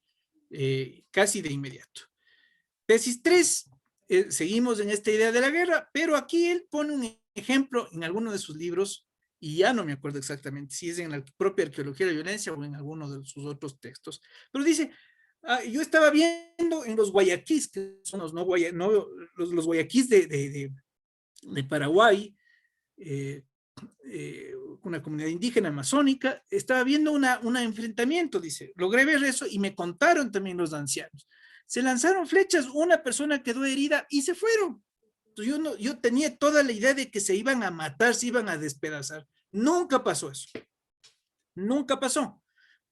casi de inmediato. Tesis 3, seguimos en esta idea de la guerra, pero aquí él pone un ejemplo en alguno de sus libros, y ya no me acuerdo exactamente si es en la propia Arqueología de la Violencia o en alguno de sus otros textos, pero dice, yo estaba viendo en los guayaquís, que son los los guayaquís de Paraguay, una comunidad indígena amazónica, estaba viendo un enfrentamiento, dice, logré ver eso y me contaron también los ancianos. Se lanzaron flechas, una persona quedó herida y se fueron. Entonces yo tenía toda la idea de que se iban a matar, se iban a despedazar. Nunca pasó eso. Nunca pasó.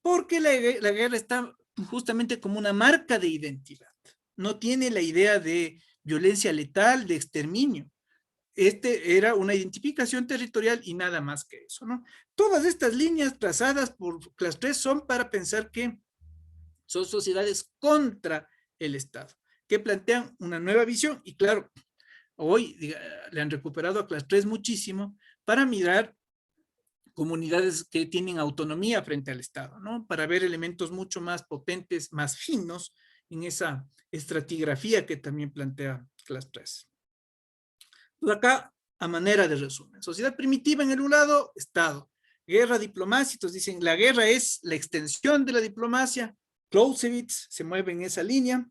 Porque la guerra está justamente como una marca de identidad. No tiene la idea de violencia letal, de exterminio. Era una identificación territorial y nada más que eso, ¿no? Todas estas líneas trazadas por Clastres son para pensar que son sociedades contra el Estado, que plantean una nueva visión y claro, hoy le han recuperado a Clastres muchísimo para mirar comunidades que tienen autonomía frente al Estado, ¿no? Para ver elementos mucho más potentes, más finos en esa estratigrafía que también plantea Clastres. Entonces acá, a manera de resumen, sociedad primitiva en el un lado, Estado. Guerra, diplomacia, entonces dicen, la guerra es la extensión de la diplomacia. Clausewitz se mueve en esa línea.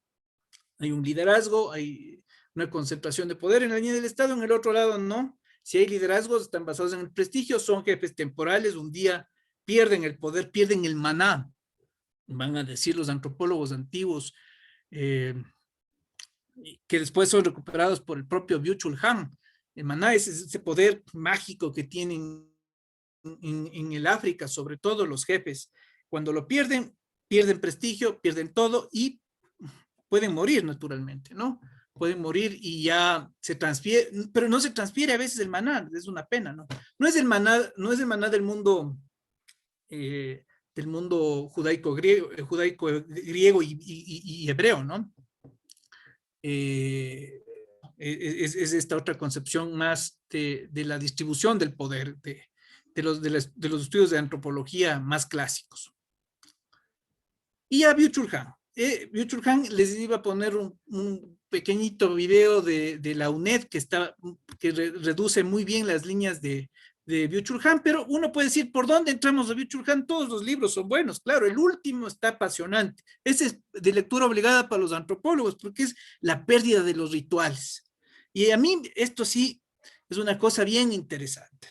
Hay un liderazgo, hay una concentración de poder en la línea del Estado, en el otro lado no. Si hay liderazgos, están basados en el prestigio, son jefes temporales, un día pierden el poder, pierden el maná, van a decir los antropólogos antiguos, que después son recuperados por el propio Byung-Chul Han. El maná es ese poder mágico que tienen en el África, sobre todo los jefes. Cuando lo pierden, pierden prestigio, pierden todo y pueden morir naturalmente, ¿no? Pueden morir y ya se transfiere, pero no se transfiere a veces el maná, es una pena, ¿no? No es el maná del mundo judaico griego y hebreo, ¿no? Es esta otra concepción más de la distribución del poder, de los estudios de antropología más clásicos. Y a Byung-Chul Han. Byung-Chul Han les iba a poner un pequeñito video de la UNED que reduce muy bien las líneas de Byung-Chul Han, pero uno puede decir, ¿por dónde entramos a Byung-Chul Han? Todos los libros son buenos, claro, el último está apasionante. Ese es de lectura obligada para los antropólogos, porque es la pérdida de los rituales. Y a mí esto sí es una cosa bien interesante.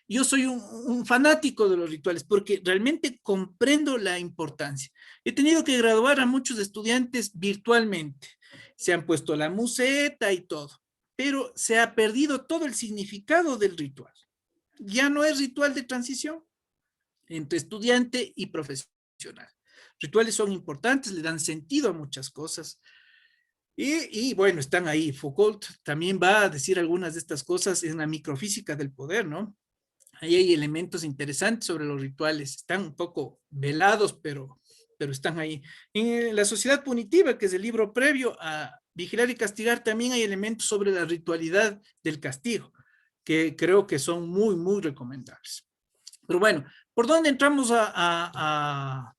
Yo soy un fanático de los rituales porque realmente comprendo la importancia. He tenido que graduar a muchos estudiantes virtualmente. Se han puesto la museta y todo, pero se ha perdido todo el significado del ritual. Ya no es ritual de transición entre estudiante y profesional. Rituales son importantes, le dan sentido a muchas cosas. Y bueno, están ahí. Foucault también va a decir algunas de estas cosas en la microfísica del poder, ¿no? Ahí hay elementos interesantes sobre los rituales. Están un poco velados, pero están ahí. En la sociedad punitiva, que es el libro previo a Vigilar y Castigar, también hay elementos sobre la ritualidad del castigo, que creo que son muy, muy recomendables. Pero bueno, ¿por dónde entramos a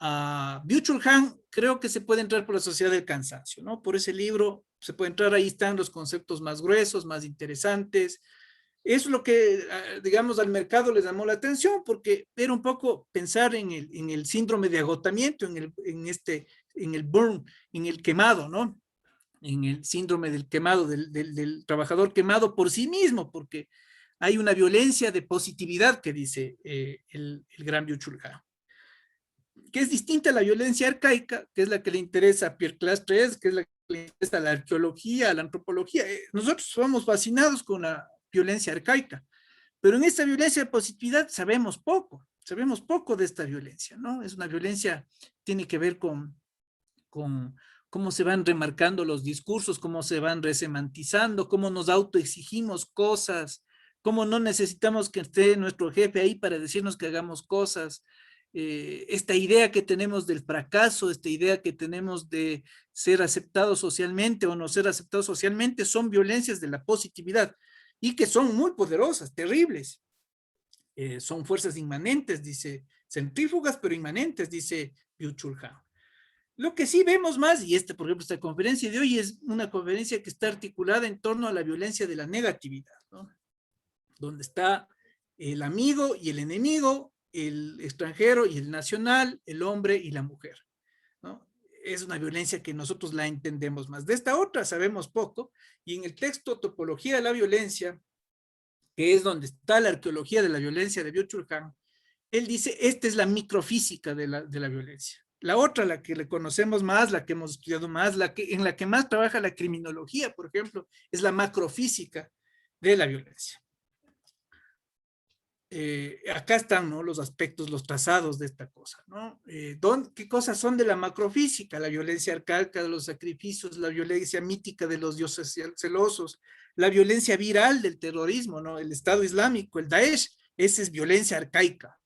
Byung-Chul Han? Creo que se puede entrar por la sociedad del cansancio, ¿no? Por ese libro se puede entrar, ahí están los conceptos más gruesos, más interesantes. Eso es lo que, digamos, al mercado les llamó la atención, porque era un poco pensar en el síndrome de agotamiento, en el burn, en el quemado, ¿no? En el síndrome del quemado, del trabajador quemado por sí mismo, porque hay una violencia de positividad que dice el gran Byung-Chul Han, que es distinta a la violencia arcaica, que es la que le interesa a Pierre Clastres, que es la que le interesa a la arqueología, a la antropología. Nosotros somos fascinados con la violencia arcaica, pero en esta violencia de positividad sabemos poco de esta violencia, ¿no? Es una violencia, tiene que ver con cómo se van remarcando los discursos, cómo se van resemantizando, cómo nos autoexigimos cosas, cómo no necesitamos que esté nuestro jefe ahí para decirnos que hagamos cosas. Esta idea que tenemos del fracaso, esta idea que tenemos de ser aceptados socialmente o no ser aceptados socialmente, son violencias de la positividad y que son muy poderosas, terribles. Son fuerzas inmanentes, dice, centrífugas pero inmanentes, dice Byung-Chul Han. Lo que sí vemos más, y por ejemplo, esta conferencia de hoy es una conferencia que está articulada en torno a la violencia de la negatividad, ¿no? Donde está el amigo y el enemigo, el extranjero y el nacional, el hombre y la mujer, ¿no? Es una violencia que nosotros la entendemos más. De esta otra sabemos poco, y en el texto Topología de la Violencia, que es donde está la arqueología de la violencia de Byung-Chul Han, él dice, esta es la microfísica de la violencia. La otra, la que le conocemos más, la que hemos estudiado más, en la que más trabaja la criminología, por ejemplo, es la macrofísica de la violencia. Acá están, ¿no?, los aspectos, los trazados de esta cosa, ¿no? ¿Qué cosas son de la macrofísica? La violencia arcaica de los sacrificios, la violencia mítica de los dioses celosos, la violencia viral del terrorismo, ¿no? El Estado Islámico, el Daesh, esa es violencia arcaica,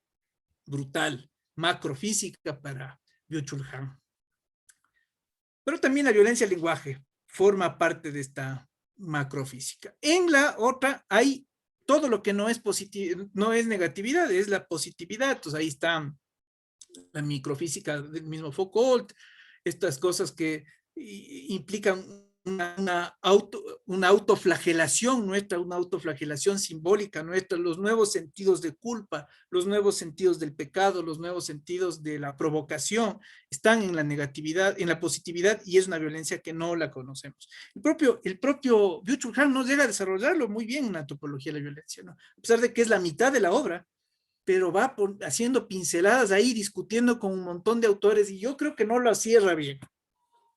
brutal, macrofísica para Byung-Chul Han. Pero también la violencia al lenguaje forma parte de esta macrofísica. En la otra hay todo lo que no es no es negatividad, es la positividad. Entonces ahí está la microfísica del mismo Foucault, estas cosas que implican una autoflagelación nuestra, una autoflagelación simbólica nuestra, los nuevos sentidos de culpa, los nuevos sentidos del pecado, los nuevos sentidos de la provocación, están en la negatividad, en la positividad, y es una violencia que no la conocemos. El propio Byung-Chul Han no llega a desarrollarlo muy bien en la antropología de la violencia, ¿no? A pesar de que es la mitad de la obra, pero va haciendo pinceladas ahí, discutiendo con un montón de autores, y yo creo que no lo cierra bien.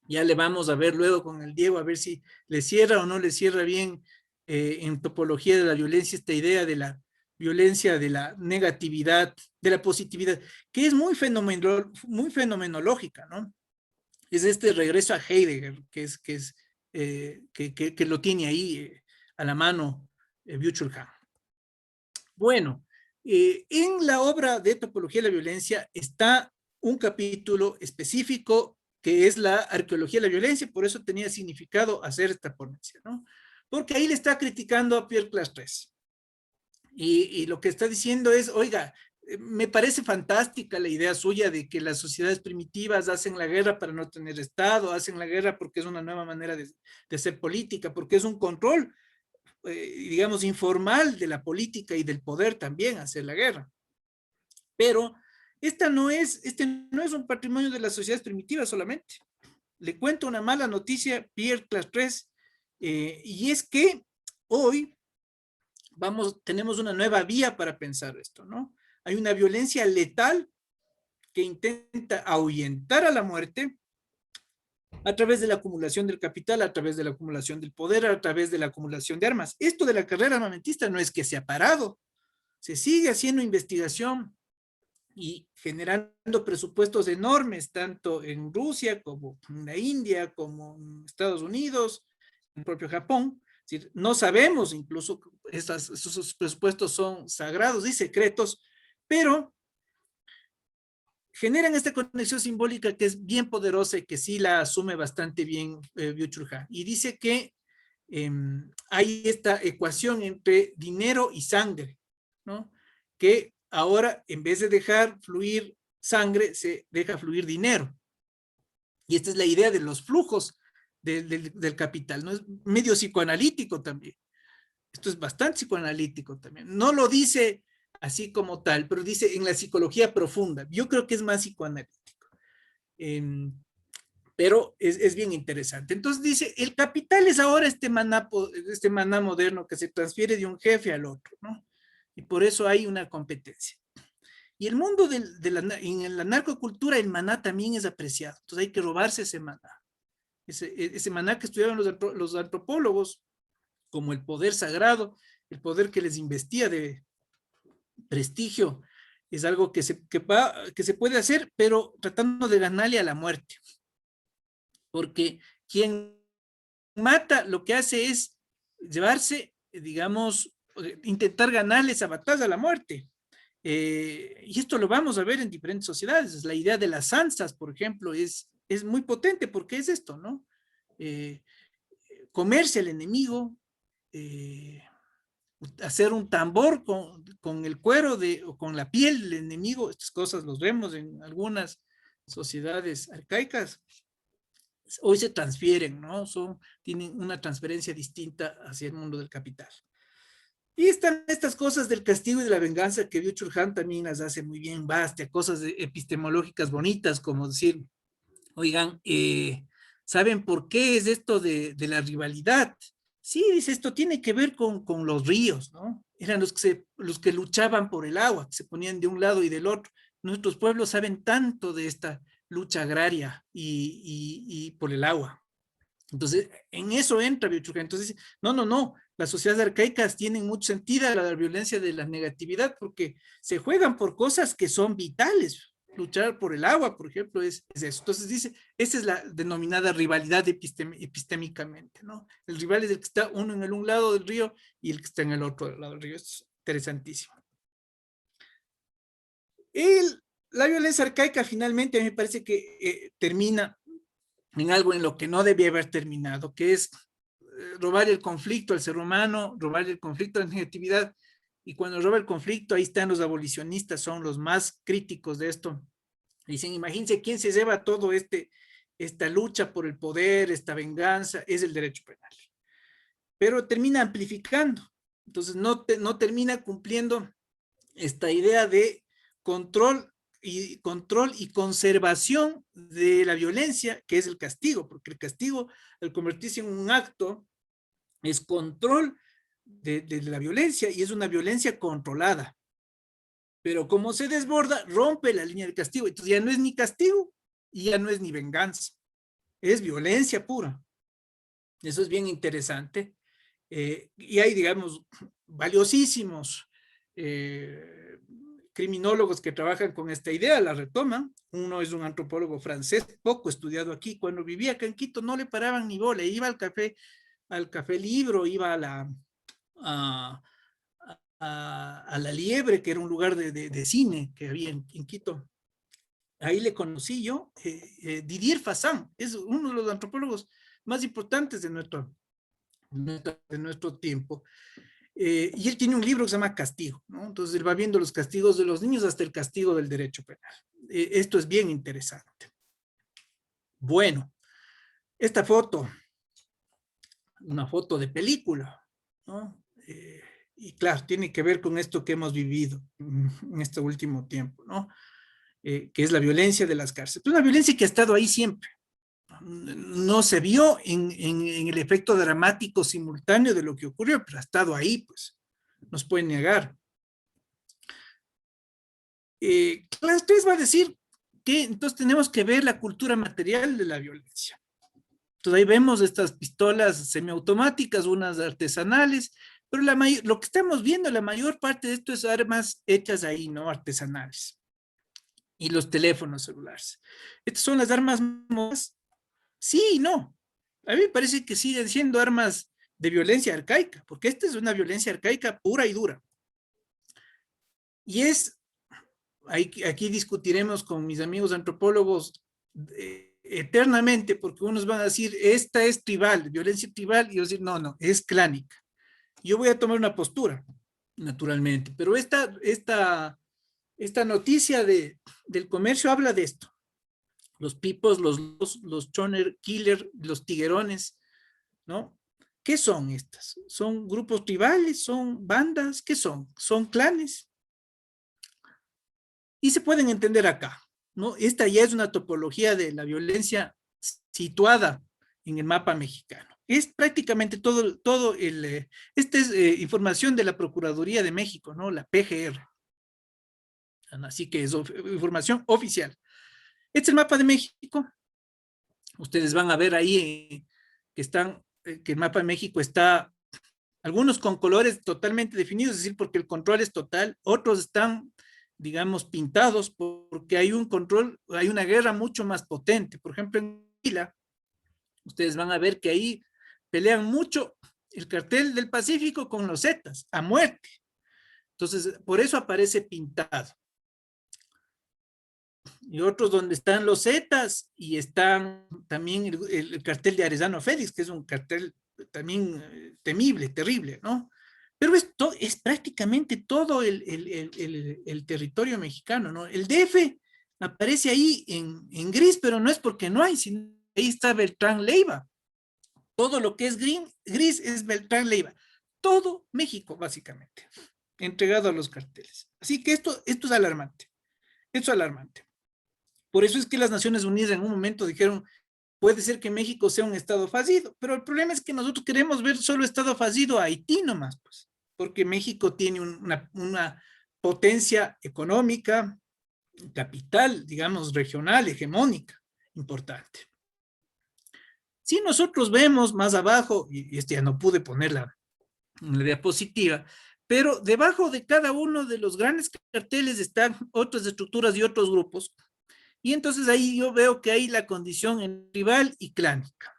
Ya le vamos a ver luego con el Diego, a ver si le cierra o no le cierra bien en topología de la violencia esta idea de la violencia, de la negatividad, de la positividad, que es muy fenomenológica, ¿no? Es este regreso a Heidegger, que lo tiene ahí a la mano Byung-Chul Han. Bueno, en la obra de Topología de la Violencia está un capítulo específico que es la arqueología de la violencia, por eso tenía significado hacer esta ponencia, ¿no? Porque ahí le está criticando a Pierre Clastres. Y lo que está diciendo es, oiga, me parece fantástica la idea suya de que las sociedades primitivas hacen la guerra para no tener Estado, hacen la guerra porque es una nueva manera de hacer política, porque es un control, digamos, informal de la política y del poder también hacer la guerra. Pero este no es un patrimonio de las sociedades primitivas solamente. Le cuento una mala noticia, Pierre Clastres, y es que hoy tenemos una nueva vía para pensar esto, ¿no? Hay una violencia letal que intenta ahuyentar a la muerte a través de la acumulación del capital, a través de la acumulación del poder, a través de la acumulación de armas. Esto de la carrera armamentista no es que se ha parado, se sigue haciendo investigación y generando presupuestos enormes, tanto en Rusia como en la India, como en Estados Unidos, en el propio Japón. Es decir, no sabemos, incluso esos presupuestos son sagrados y secretos, pero generan esta conexión simbólica que es bien poderosa y que sí la asume bastante bien Byung-Chul Han. Y dice que hay esta ecuación entre dinero y sangre, ¿no? Que ahora, en vez de dejar fluir sangre, se deja fluir dinero. Y esta es la idea de los flujos del capital, ¿no? Es medio psicoanalítico también. Esto es bastante psicoanalítico también. No lo dice así como tal, pero dice en la psicología profunda. Yo creo que es más psicoanalítico. Pero es bien interesante. Entonces dice, el capital es ahora este maná moderno que se transfiere de un jefe al otro, ¿no? Y por eso hay una competencia. Y el mundo en la narcocultura, el maná también es apreciado. Entonces hay que robarse ese maná. Ese maná que estudiaban los antropólogos como el poder sagrado, el poder que les investía de prestigio, es algo que se puede hacer, pero tratando de ganarle a la muerte. Porque quien mata lo que hace es llevarse, digamos, intentar ganarle esa batalla a la muerte. Y esto lo vamos a ver en diferentes sociedades. La idea de las ansas, por ejemplo, es muy potente porque es esto, ¿no? Comerse al enemigo, hacer un tambor con el cuero o con la piel del enemigo. Estas cosas los vemos en algunas sociedades arcaicas. Hoy se transfieren, ¿no? Tienen una transferencia distinta hacia el mundo del capital. Y están estas cosas del castigo y de la venganza que Byung-Chul Han también las hace muy bien, basta, cosas epistemológicas bonitas, como decir, oigan, ¿saben por qué es esto de la rivalidad? Sí, dice, esto tiene que ver con los ríos, ¿no? Eran los que luchaban por el agua, que se ponían de un lado y del otro. Nuestros pueblos saben tanto de esta lucha agraria y por el agua. Entonces, en eso entra Byung-Chul Han. Entonces, no, las sociedades arcaicas tienen mucho sentido la violencia de la negatividad porque se juegan por cosas que son vitales. Luchar por el agua, por ejemplo, es eso. Entonces dice, esa es la denominada rivalidad epistémicamente, ¿no? El rival es el que está uno en un lado del río y el que está en el otro lado del río. Es interesantísimo. La violencia arcaica finalmente a mí me parece que termina en algo en lo que no debía haber terminado, que es robar el conflicto al ser humano, robar el conflicto a la negatividad, y cuando roba el conflicto, ahí están los abolicionistas, son los más críticos de esto. Dicen, imagínense quién se lleva todo esta lucha por el poder, esta venganza, es el derecho penal. Pero termina amplificando, entonces no termina cumpliendo esta idea de control y conservación de la violencia, que es el castigo, porque el castigo, al convertirse en un acto, es control de la violencia y es una violencia controlada. Pero como se desborda, rompe la línea del castigo. Entonces ya no es ni castigo y ya no es ni venganza. Es violencia pura. Eso es bien interesante. Y hay, digamos, valiosísimos criminólogos que trabajan con esta idea, la retoman. Uno es un antropólogo francés, poco estudiado aquí. Cuando vivía acá en Quito no le paraban ni bola. Iba al café Libro, iba a la Liebre, que era un lugar de cine que había en Quito. ahí le conocí yo, Didier Fassin, es uno de los antropólogos más importantes de nuestro tiempo. Y él tiene un libro que se llama Castigo, ¿no? Entonces él va viendo los castigos de los niños hasta el castigo del derecho penal. Esto es bien interesante. Bueno, esta foto, una foto de película, ¿no? Y claro, tiene que ver con esto que hemos vivido en este último tiempo, ¿no? Que es la violencia de las cárceles. Una violencia que ha estado ahí siempre. No se vio en el efecto dramático simultáneo de lo que ocurrió, pero ha estado ahí, pues, nos pueden negar. Clase 3 va a decir que entonces tenemos que ver la cultura material de la violencia. Entonces ahí vemos estas pistolas semiautomáticas, unas artesanales, pero lo que estamos viendo, la mayor parte de esto es armas hechas ahí, ¿no? Artesanales. Y los teléfonos celulares. Estas son las armas más. Sí y no. A mí me parece que siguen siendo armas de violencia arcaica, porque esta es una violencia arcaica pura y dura. Y aquí discutiremos con mis amigos antropólogos eternamente, porque unos van a decir, esta es tribal, violencia tribal, y yo decir, no, es clánica. Yo voy a tomar una postura, naturalmente, pero esta noticia del comercio habla de esto. Los pipos, los choner killer, los tiguerones, ¿no? ¿Qué son estas? ¿Son grupos tribales? ¿Son bandas? ¿Qué son? ¿Son clanes? Y se pueden entender acá, ¿no? Esta ya es una topología de la violencia situada en el mapa mexicano. Es prácticamente esta es información de la Procuraduría de México, ¿no? La PGR. Así que es información oficial. Este es el mapa de México. Ustedes van a ver ahí que el mapa de México está, algunos con colores totalmente definidos, es decir, porque el control es total, otros están, digamos, pintados porque hay un control, hay una guerra mucho más potente. Por ejemplo, en Huila, ustedes van a ver que ahí pelean mucho el cartel del Pacífico con los Zetas, a muerte. Entonces, por eso aparece pintado. Y otros donde están los Zetas y están también el cartel de Arellano Félix, que es un cartel también temible, terrible, ¿no? Pero esto es prácticamente todo el territorio mexicano, ¿no? El DF aparece ahí en gris, pero no es porque no hay, sino ahí está Beltrán Leiva. Todo lo que es gris es Beltrán Leiva. Todo México, básicamente, entregado a los carteles. Así que esto es alarmante. Esto es alarmante. Por eso es que las Naciones Unidas en un momento dijeron, puede ser que México sea un estado fallido, pero el problema es que nosotros queremos ver solo estado fallido a Haití nomás, pues, porque México tiene una potencia económica, capital, digamos, regional, hegemónica, importante. Si nosotros vemos más abajo, y ya no pude ponerla en la diapositiva, pero debajo de cada uno de los grandes carteles están otras estructuras y otros grupos. Y entonces ahí yo veo que hay la condición en tribal y clánica.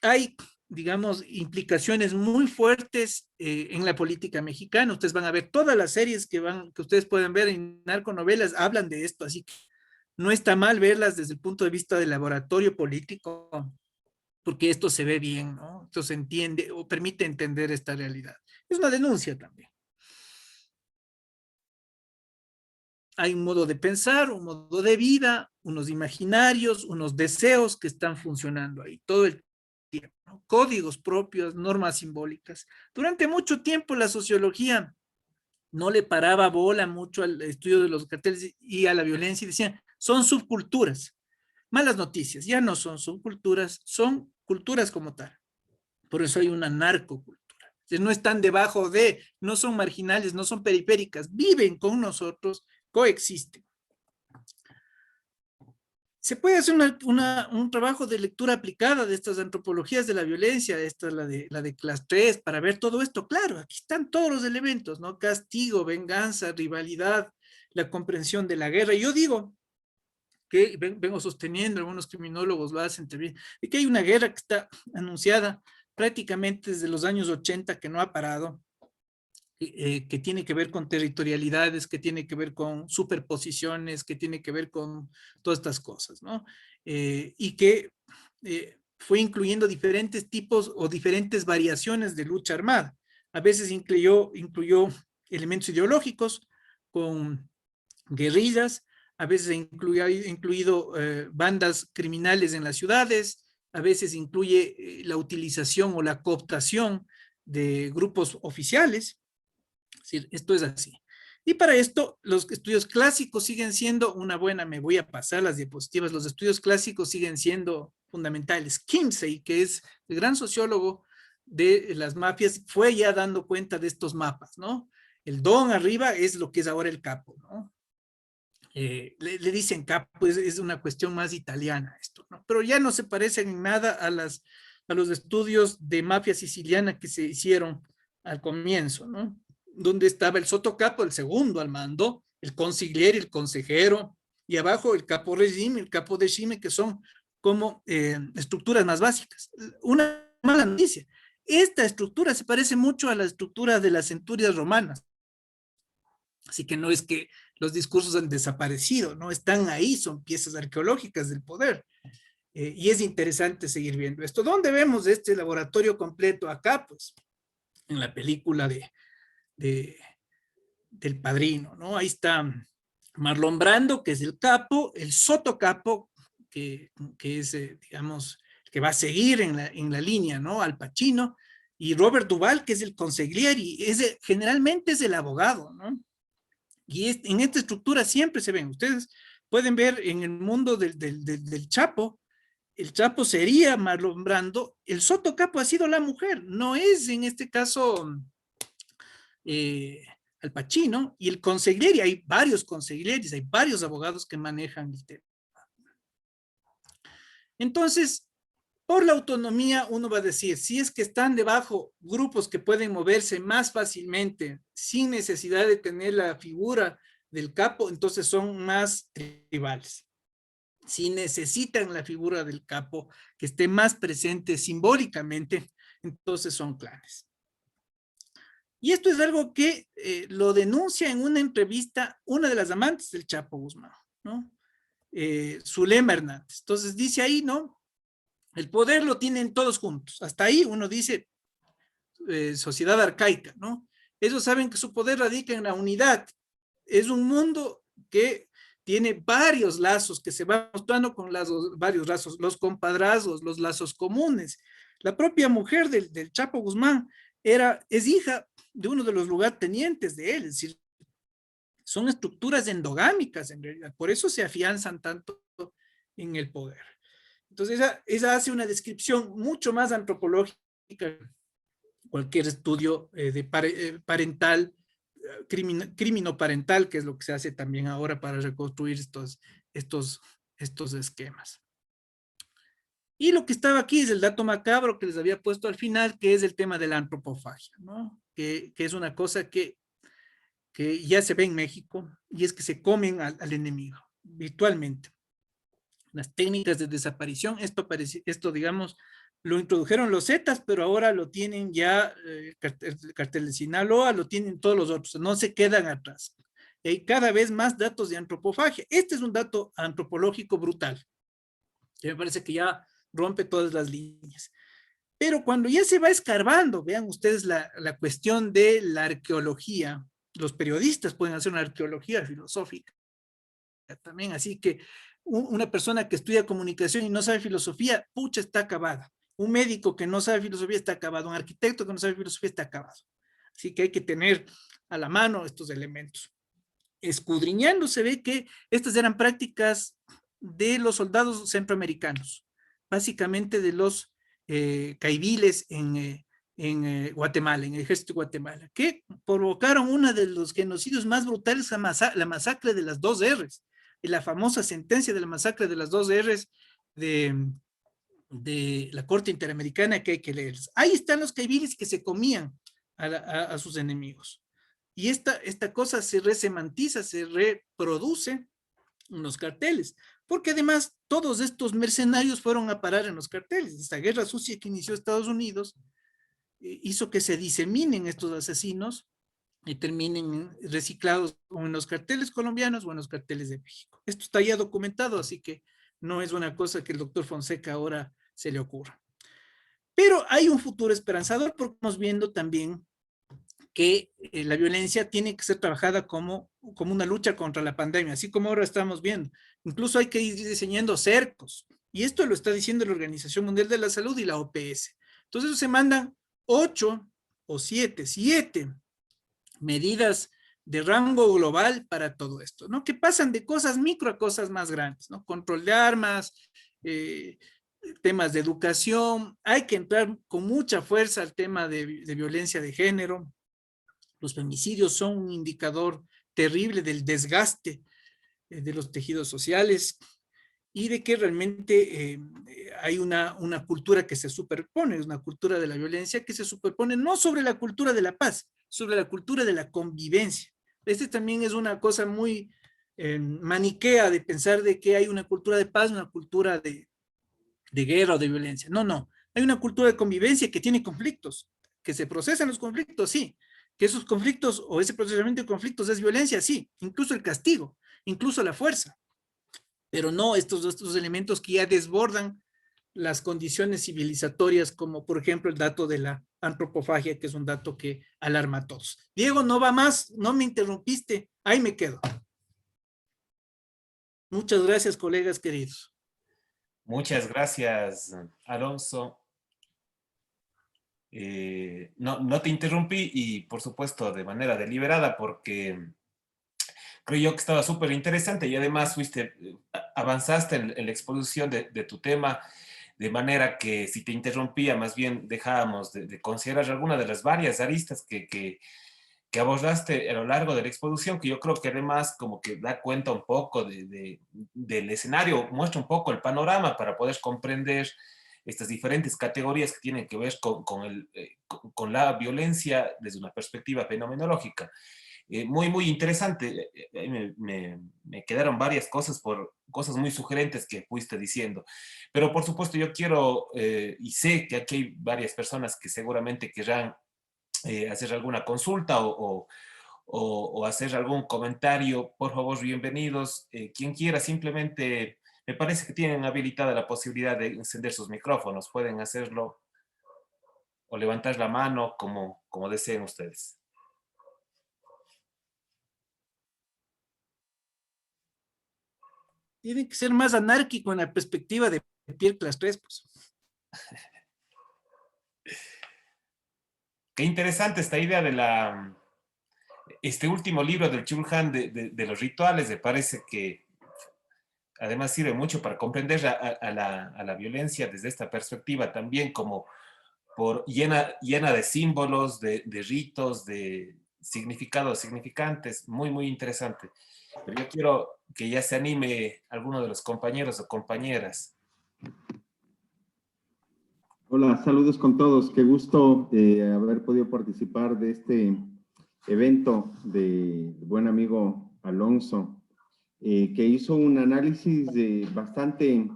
Hay, digamos, implicaciones muy fuertes en la política mexicana. Ustedes van a ver todas las series que ustedes pueden ver en narconovelas, hablan de esto, así que no está mal verlas desde el punto de vista del laboratorio político, porque esto se ve bien, ¿no? Esto se entiende o permite entender esta realidad. Es una denuncia también. Hay un modo de pensar, un modo de vida, unos imaginarios, unos deseos que están funcionando ahí todo el tiempo, ¿no? Códigos propios, normas simbólicas. Durante mucho tiempo la sociología no le paraba bola mucho al estudio de los carteles y a la violencia y decían, son subculturas. Malas noticias, ya no son subculturas, son culturas como tal. Por eso hay una narcocultura. No están debajo no son marginales, no son periféricas, viven con nosotros, coexisten. Se puede hacer un trabajo de lectura aplicada de estas antropologías de la violencia, esta es la de clase 3, para ver todo esto. Claro, aquí están todos los elementos, ¿no? Castigo, venganza, rivalidad, la comprensión de la guerra. Yo digo que vengo sosteniendo, algunos criminólogos lo hacen también, de que hay una guerra que está anunciada prácticamente desde los años 80 que no ha parado, que tiene que ver con territorialidades, que tiene que ver con superposiciones, que tiene que ver con todas estas cosas, ¿no? Y que fue incluyendo diferentes tipos o diferentes variaciones de lucha armada. A veces incluyó elementos ideológicos con guerrillas, a veces incluido bandas criminales en las ciudades, a veces incluye la utilización o la cooptación de grupos oficiales. Es decir, esto es así. Y para esto, los estudios clásicos siguen siendo una buena, me voy a pasar las diapositivas, los estudios clásicos siguen siendo fundamentales. Kinsey, que es el gran sociólogo de las mafias, fue ya dando cuenta de estos mapas, ¿no? El don arriba es lo que es ahora el capo, ¿no? Le dicen capo, es una cuestión más italiana esto, ¿no? Pero ya no se parecen en nada a los estudios de mafia siciliana que se hicieron al comienzo, ¿no? Donde estaba el sotocapo, el segundo al mando, el consigliere, el consejero, y abajo el capo regime, el capo decime, que son como estructuras más básicas. Una mala noticia, esta estructura se parece mucho a la estructura de las centurias romanas. Así que no es que los discursos han desaparecido, ¿no? Están ahí, son piezas arqueológicas del poder. Y es interesante seguir viendo esto. ¿Dónde vemos este laboratorio completo? Acá, pues, en la película del Padrino, ¿no? Ahí está Marlon Brando, que es el capo, el sotocapo, que es, digamos, que va a seguir en la línea, ¿no? Al Pacino, y Robert Duvall, que es el consigliere, generalmente es el abogado, ¿no? Y en esta estructura siempre se ven, ustedes pueden ver en el mundo del Chapo, el Chapo sería Marlon Brando, el sotocapo ha sido la mujer, no es en este caso Al Pacino, y el consigliere, hay varios consiglieres, hay varios abogados que manejan el tema. Entonces, por la autonomía, uno va a decir, si es que están debajo grupos que pueden moverse más fácilmente, sin necesidad de tener la figura del capo, entonces son más tribales. Si necesitan la figura del capo que esté más presente simbólicamente, entonces son clanes. Y esto es algo que lo denuncia en una entrevista una de las amantes del Chapo Guzmán, ¿no? Zulema Hernández. Entonces dice ahí, ¿no? El poder lo tienen todos juntos. Hasta ahí uno dice sociedad arcaica, ¿no? Ellos saben que su poder radica en la unidad. Es un mundo que tiene varios lazos que se van mostrando con varios lazos, los compadrazgos, los lazos comunes. La propia mujer del Chapo Guzmán es hija de uno de los lugartenientes de él, es decir, son estructuras endogámicas en realidad, por eso se afianzan tanto en el poder. Entonces esa hace una descripción mucho más antropológica, cualquier estudio parental, criminoparental, que es lo que se hace también ahora para reconstruir estos esquemas. Y lo que estaba aquí es el dato macabro que les había puesto al final, que es el tema de la antropofagia, ¿no? Que es una cosa que ya se ve en México, y es que se comen al enemigo, virtualmente. Las técnicas de desaparición, esto digamos, lo introdujeron los Zetas, pero ahora lo tienen ya, el cartel de Sinaloa, lo tienen todos los otros, no se quedan atrás. Y hay cada vez más datos de antropofagia. Este es un dato antropológico brutal, que me parece que ya rompe todas las líneas. Pero cuando ya se va escarbando, vean ustedes la cuestión de la arqueología, los periodistas pueden hacer una arqueología filosófica también, así que una persona que estudia comunicación y no sabe filosofía, pucha, está acabada. Un médico que no sabe filosofía está acabado, un arquitecto que no sabe filosofía está acabado. Así que hay que tener a la mano estos elementos. Escudriñando se ve que estas eran prácticas de los soldados centroamericanos, básicamente de los caiviles en Guatemala, en el ejército de Guatemala, que provocaron uno de los genocidios más brutales, la masacre de las 2 R's, y la famosa sentencia de la masacre de las 2 R's de la Corte Interamericana, que hay que leer. Ahí están los caiviles que se comían a sus enemigos. Y esta cosa se resemantiza, se reproduce en los carteles, porque además todos estos mercenarios fueron a parar en los carteles. Esta guerra sucia que inició Estados Unidos hizo que se diseminen estos asesinos y terminen reciclados o en los carteles colombianos o en los carteles de México. Esto está ya documentado, así que no es una cosa que el doctor Fonseca ahora se le ocurra. Pero hay un futuro esperanzador porque estamos viendo también que la violencia tiene que ser trabajada como una lucha contra la pandemia, así como ahora estamos viendo. Incluso hay que ir diseñando cercos. Y esto lo está diciendo la Organización Mundial de la Salud y la OPS. Entonces se mandan 8 o 7 medidas de rango global para todo esto, ¿no? Que pasan de cosas micro a cosas más grandes, ¿no? Control de armas, temas de educación, hay que entrar con mucha fuerza al tema de violencia de género. Los femicidios son un indicador terrible del desgaste de los tejidos sociales y de que realmente hay una cultura que se superpone, una cultura de la violencia que se superpone no sobre la cultura de la paz, sobre la cultura de la convivencia. Este también es una cosa muy maniquea de pensar de que hay una cultura de paz, una cultura de guerra o de violencia. No, no. Hay una cultura de convivencia que tiene conflictos, que se procesan los conflictos, sí. Que esos conflictos o ese procesamiento de conflictos es violencia, sí. Incluso el castigo, incluso la fuerza. Pero no estos elementos que ya desbordan las condiciones civilizatorias, como por ejemplo el dato de la antropofagia, que es un dato que alarma a todos. Diego, no va más, no me interrumpiste, ahí me quedo. Muchas gracias, colegas queridos. Muchas gracias, Alonso. No te interrumpí y por supuesto de manera deliberada porque creo yo que estaba súper interesante y además avanzaste en la exposición de tu tema de manera que si te interrumpía más bien dejábamos de considerar alguna de las varias aristas que abordaste a lo largo de la exposición, que yo creo que además como que da cuenta un poco del escenario, muestra un poco el panorama para poder comprender estas diferentes categorías que tienen que ver con la violencia desde una perspectiva fenomenológica. Muy interesante. Me quedaron varias cosas por cosas muy sugerentes que fuiste diciendo. Pero por supuesto yo quiero, y sé que aquí hay varias personas que seguramente querrán hacer alguna consulta o hacer algún comentario. Por favor, bienvenidos. Quien quiera, simplemente me parece que tienen habilitada la posibilidad de encender sus micrófonos. Pueden hacerlo o levantar la mano como deseen ustedes. Tiene que ser más anárquico en la perspectiva de Pierre Clastres, pues. Qué interesante esta idea este último libro del Chulhan de los rituales. Me parece que además sirve mucho para comprender a la violencia desde esta perspectiva también como llena de símbolos, de ritos, de significados significantes. Muy interesante. Pero yo quiero que ya se anime alguno de los compañeros o compañeras. Hola, saludos con todos. Qué gusto haber podido participar de este evento de buen amigo Alonso, que hizo un análisis bastante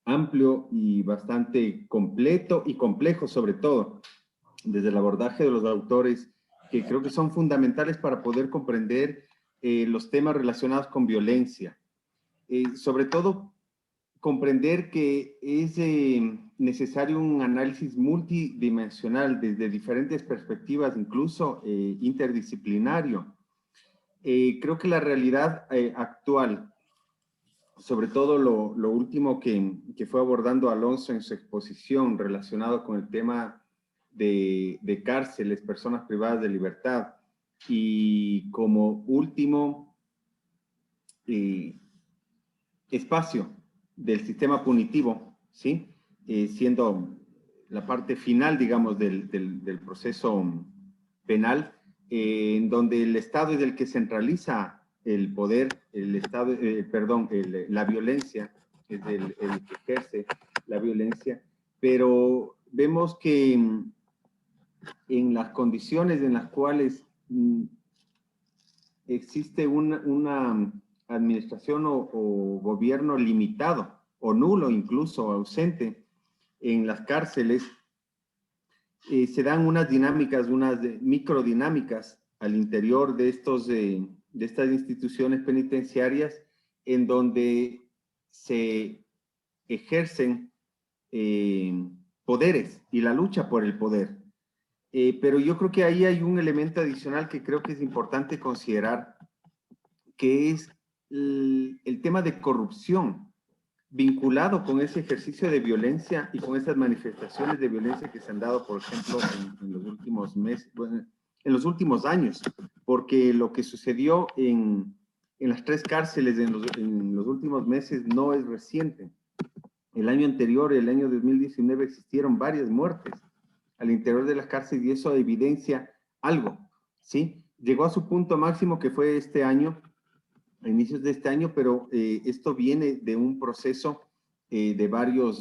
amplio y bastante completo y complejo, sobre todo, desde el abordaje de los autores, que creo que son fundamentales para poder comprender los temas relacionados con violencia. Sobre todo, comprender que es necesario un análisis multidimensional desde diferentes perspectivas, incluso interdisciplinario. Creo que la realidad actual, sobre todo lo último que fue abordando Alonso en su exposición relacionado con el tema de cárceles, personas privadas de libertad, y como último espacio del sistema punitivo, ¿sí? Siendo la parte final, digamos, del proceso penal, en donde el Estado es el que centraliza el poder, el Estado, la violencia, es el que ejerce la violencia, pero vemos que en las condiciones en las cuales existe una administración o gobierno limitado o nulo, incluso ausente en las cárceles, se dan unas dinámicas, unas microdinámicas al interior de estas instituciones penitenciarias en donde se ejercen poderes y la lucha por el poder. Pero yo creo que ahí hay un elemento adicional que creo que es importante considerar, que es el tema de corrupción vinculado con ese ejercicio de violencia y con esas manifestaciones de violencia que se han dado, por ejemplo, en los últimos meses, bueno, en los últimos años, porque lo que sucedió en las 3 cárceles en los últimos meses no es reciente. El año anterior, el año 2019, existieron varias muertes al interior de las cárceles y eso evidencia algo, ¿sí? Llegó a su punto máximo que fue este año, a inicios de este año, pero esto viene de un proceso de varios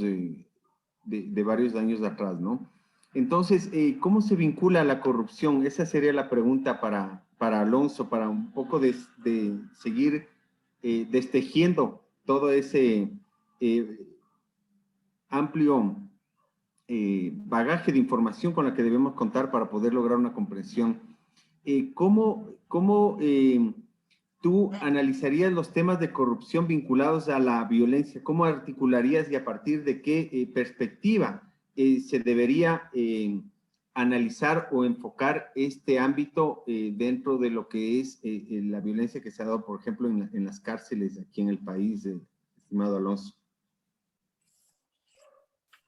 años de atrás, ¿no? Entonces, ¿cómo se vincula la corrupción? Esa sería la pregunta para Alonso, para un poco de seguir destejiendo todo ese amplio bagaje de información con la que debemos contar para poder lograr una comprensión. ¿Cómo tú analizarías los temas de corrupción vinculados a la violencia? ¿Cómo articularías y a partir de qué perspectiva se debería analizar o enfocar este ámbito dentro de lo que es la violencia que se ha dado, por ejemplo, en las cárceles aquí en el país, estimado Alonso?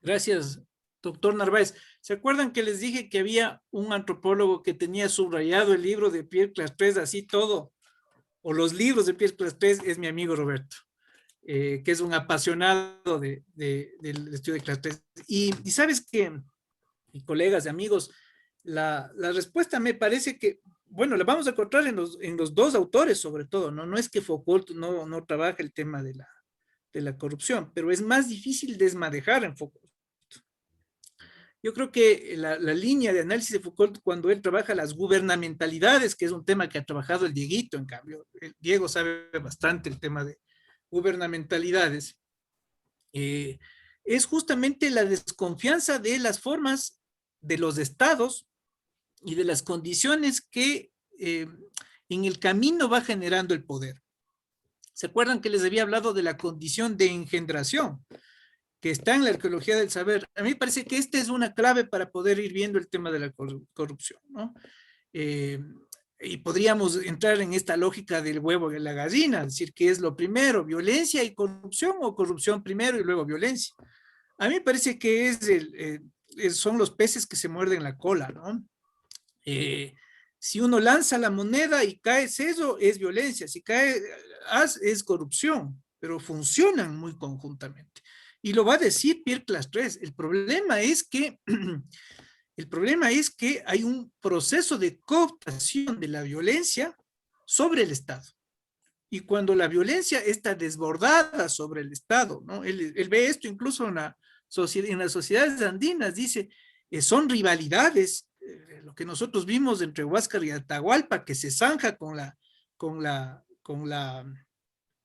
Gracias, doctor Narváez. ¿Se acuerdan que les dije que había un antropólogo que tenía subrayado el libro de Pierre Clastres, así todo, o los libros de Pierre Clastres? Es mi amigo Roberto, que es un apasionado del estudio de Clastres. Y sabes que, y colegas y amigos, la respuesta me parece que, bueno, la vamos a encontrar en los dos autores sobre todo, ¿no? No es que Foucault no trabaja el tema de la corrupción, pero es más difícil desmadejar en Foucault. Yo creo que la línea de análisis de Foucault, cuando él trabaja las gubernamentalidades, que es un tema que ha trabajado el Dieguito, en cambio, el Diego sabe bastante el tema de gubernamentalidades, es justamente la desconfianza de las formas de los estados y de las condiciones que en el camino va generando el poder. ¿Se acuerdan que les había hablado de la condición de engendración que está en la arqueología del saber? A mí me parece que esta es una clave para poder ir viendo el tema de la corrupción, ¿no? Y podríamos entrar en esta lógica del huevo y la gallina, es decir, ¿qué es lo primero? ¿Violencia y corrupción o corrupción primero y luego violencia? A mí me parece que son los peces que se muerden la cola, ¿no? Si uno lanza la moneda y cae eso, es violencia. Si cae as, es corrupción, pero funcionan muy conjuntamente. Y lo va a decir Pierre Clastres. El problema es que hay un proceso de cooptación de la violencia sobre el Estado. Y cuando la violencia está desbordada sobre el Estado, ¿no? Él ve esto incluso en las sociedades andinas, dice, son rivalidades, lo que nosotros vimos entre Huáscar y Atahualpa, que se zanja con la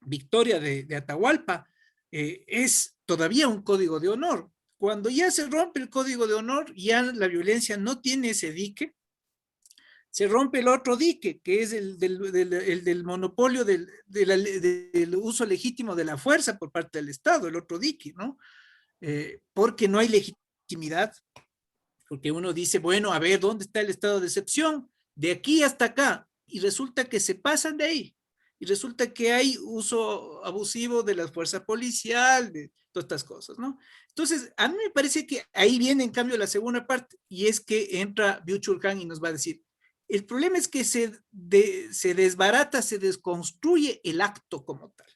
victoria de Atahualpa, es todavía un código de honor. Cuando ya se rompe el código de honor, ya la violencia no tiene ese dique, se rompe el otro dique, que es el del monopolio del uso legítimo de la fuerza por parte del Estado, el otro dique, ¿no? Porque no hay legitimidad, porque uno dice, bueno, a ver, ¿dónde está el estado de excepción? De aquí hasta acá, y resulta que se pasan de ahí, y resulta que hay uso abusivo de la fuerza policial, de todas estas cosas, ¿no? Entonces, a mí me parece que ahí viene, en cambio, la segunda parte, y es que entra Byung-Chul Han y nos va a decir, el problema es que se desbarata, se desconstruye el acto como tal.